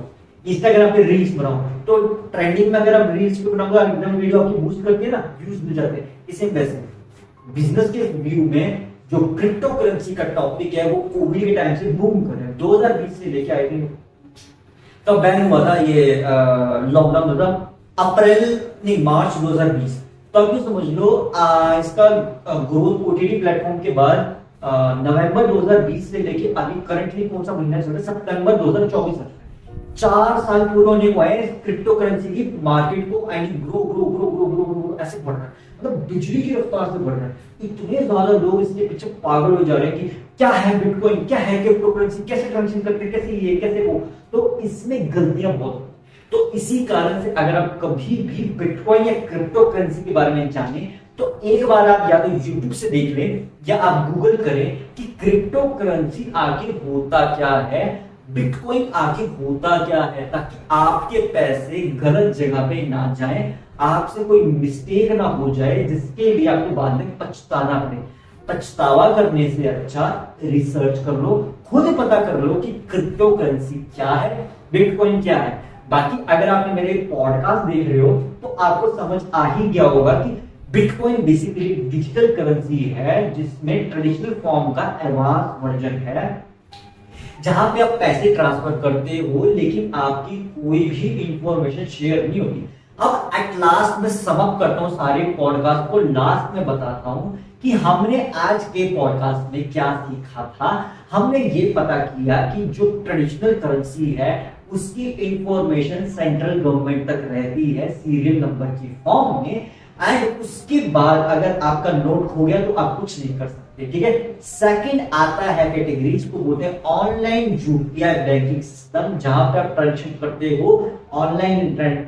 इंस्टाग्राम पे रील्स बनाओ, तो ट्रेंडिंग में अगर आप रील्स पे बनाओगे एकदम वीडियो आपकी बूस्ट करती है ना, व्यूज मिल जाते हैं। इसे वैसे बिजनेस के व्यू में जो क्रिप्टो करेंसी का टॉपिक है वो कोविड के टाइम से बूम कर रहा है। 2020 से लेके आई थिंक तब बैन हुआ था ये लॉकडाउन, मतलब अप्रैल नहीं मार्च 2020। तो अब समझ लो इसका ग्रोथ ओटीटी प्लेटफॉर्म के बाद नवंबर 2020 से लेके अभी करंटली कौन सा महीना चल रहा है, सितंबर 2024 है। 4 साल पूरे होने को आए क्रिप्टो करेंसी की मार्केट को grow grow grow grow grow grow ऐसे बढ़ रहा है, मतलब बिजली की रफ्तार से बढ़ रहा है। इतने ज्यादा लोग इसके पीछे पागल हो जा रहे हैं कि क्या है बिटकॉइन, क्या है क्रिप्टो करेंसी, कैसे ट्रांजेक्शन करते हैं, कैसे ये कैसे वो। तो इसमें गलतियां बहुत, तो इसी कारण से अगर आप कभी भी बिटकॉइन या क्रिप्टो करेंसी के बारे में जाने तो एक बार आप या तो YouTube से देख लें या आप गूगल करें कि क्रिप्टो करेंसी आखिर होता क्या है, बिटकॉइन आखिर होता क्या है, ताकि आपके पैसे गलत जगह पे ना जाएं, आपसे कोई मिस्टेक ना हो जाए जिसके लिए आपको बाद में पछताना पड़े। पछतावा करने से अच्छा रिसर्च कर लो, खुद पता कर लो कि क्रिप्टो करेंसी क्या है, बिटकॉइन क्या है। बाकी अगर आपने मेरे पॉडकास्ट देख रहे हो तो आपको समझ आ ही गया होगा कि बिटकॉइन बेसिकली डिजिटल करेंसी है जिसमें ट्रेडिशनल फॉर्म का एडवांस वर्जन है, जहां पे आप पैसे ट्रांसफर करते हो लेकिन आपकी कोई भी इंफॉर्मेशन शेयर नहीं होती। अब एट लास्ट में सम अप करता हूं सारे पॉडकास्ट को, लास्ट में बताता हूं कि हमने आज के पॉडकास्ट में क्या सीखा था। हमने ये पता किया कि जो ट्रेडिशनल करेंसी है उसकी इंफॉर्मेशन सेंट्रल गवर्नमेंट तक रहती है सीरियल नंबर की फॉर्म में, एंड उसके बाद अगर आपका नोट खो गया तो आप कुछ नहीं कर सकते, ठीक है। सेकंड आता है कैटेगरीज को बोलते हैं ऑनलाइन यूपीआई बैंकिंग सिस्टम, जहां पे आप ट्रांजेक्शन करते हो ऑनलाइन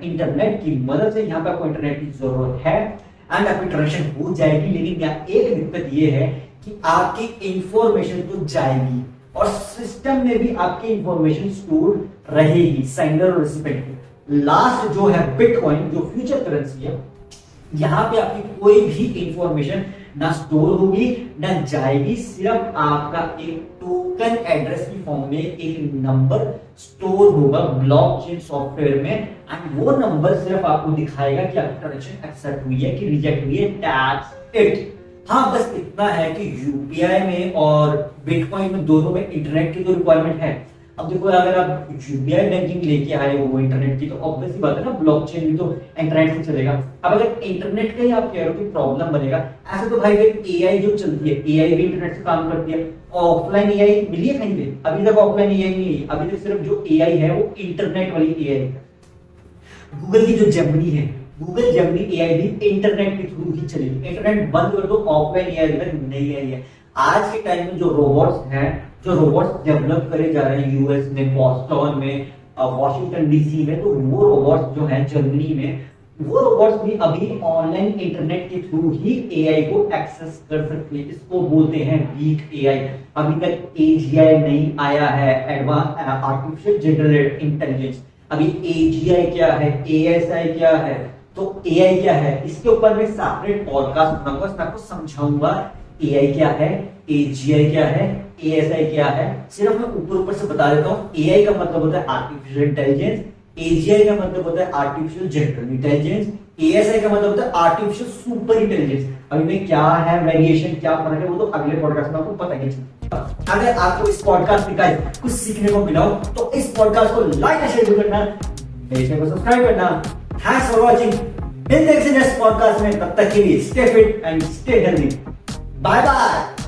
इंटरनेट की मदद से। यहाँ पे आपको इंटरनेट की जरूरत है एंड आपकी ट्रांजेक्शन हो जाएगी, लेकिन यहाँ एक दिक्कत ये है कि आपकी इंफॉर्मेशन तो जाएगी और सिस्टम में भी आपकी इंफॉर्मेशन स्टोर रहेगी, सेंडर और रिसिपेंट। लास्ट जो है बिटकॉइन, जो फ्यूचर करेंसी है, यहां पे आपकी कोई भी इंफॉर्मेशन ना स्टोर होगी ना जाएगी, सिर्फ आपका एक टोकन एड्रेस की फॉर्म में एक नंबर स्टोर होगा ब्लॉकचेन सॉफ्टवेयर में, एंड वो नंबर सिर्फ आपको दिखाएगा कि आपकी ट्रांजेक्शन एक्सेप्ट हुई है कि रिजेक्ट हुई है, दैट्स इट। हाँ, बस इतना है कि यूपीआई में और बिटकॉइन में दोनों में इंटरनेट की तो रिक्वायरमेंट है। अब देखो अगर आप यूपीआई बैंकिंग लेके आए हो इंटरनेट की, तो ऑब्वियस सी बात है ना, ब्लॉकचेन भी तो इंटरनेट से चलेगा। अब अगर इंटरनेट का ही आप कह रहे हो कि प्रॉब्लम बनेगा, ऐसे तो भाई एआई जो चलती है, एआई भी इंटरनेट से काम करती है। ऑफलाइन एआई मिली है कहीं पे? अभी तक ऑफलाइन एआई नहीं है, अभी तक सिर्फ जो एआई है वो इंटरनेट वाली एआई है। गूगल की जो जेमिनी है, गूगल जेमिनी एआई भी इंटरनेट के थ्रू ही चलेगी। इंटरनेट बंद कर दो, ऑफलाइन एआई तक नहीं आई है। आज के टाइम में जो रोबोट्स हैं, जो रोबोट्स डेवलप करे जा रहे हैं यूएस में, बॉस्टन में, वॉशिंगटन डीसी में, तो वो रोबोट्स जो हैं जर्मनी में, वो रोबोट्स भी अभी ऑनलाइन इंटरनेट के थ्रू ही एआई को एक्सेस कर सकते हैं। इसको बोलते हैं वीक एआई। अभी तक एजीआई नहीं आया है, एडवांस आर्टिफिशियल जनरल इंटेलिजेंस। अभी एजीआई क्या है, एएसआई क्या है, तो एआई क्या है, इसके ऊपर मैं सेपरेट पॉडकास्ट बनाऊंगा, इसमें आपको समझाऊंगा एआई क्या है, एजीआई क्या है, एएसआई क्या है। सिर्फ मैं ऊपर ऊपर से बता देता हूँ। एआई का मतलब होता है आर्टिफिशियल इंटेलिजेंस, एजीआई का मतलब होता है आर्टिफिशियल जनरल इंटेलिजेंस, एएसआई का मतलब होता है आर्टिफिशियल सुपर इंटेलिजेंस। अभी में क्या है वेरिएशन, क्या फर्क है, वो तो अगले पॉडकास्ट में आपको पता ही चलेगा। अगर आपको इस पॉडकास्ट में गाइस कुछ सीखने को मिला हो तो इस पॉडकास्ट को लाइक और शेयर करना, मेरे चैनल को सब्सक्राइब करना। Thanks for watching. मिलते हैं नेक्स्ट पॉडकास्ट में, तब तक के लिए stay fit and stay healthy. Bye bye.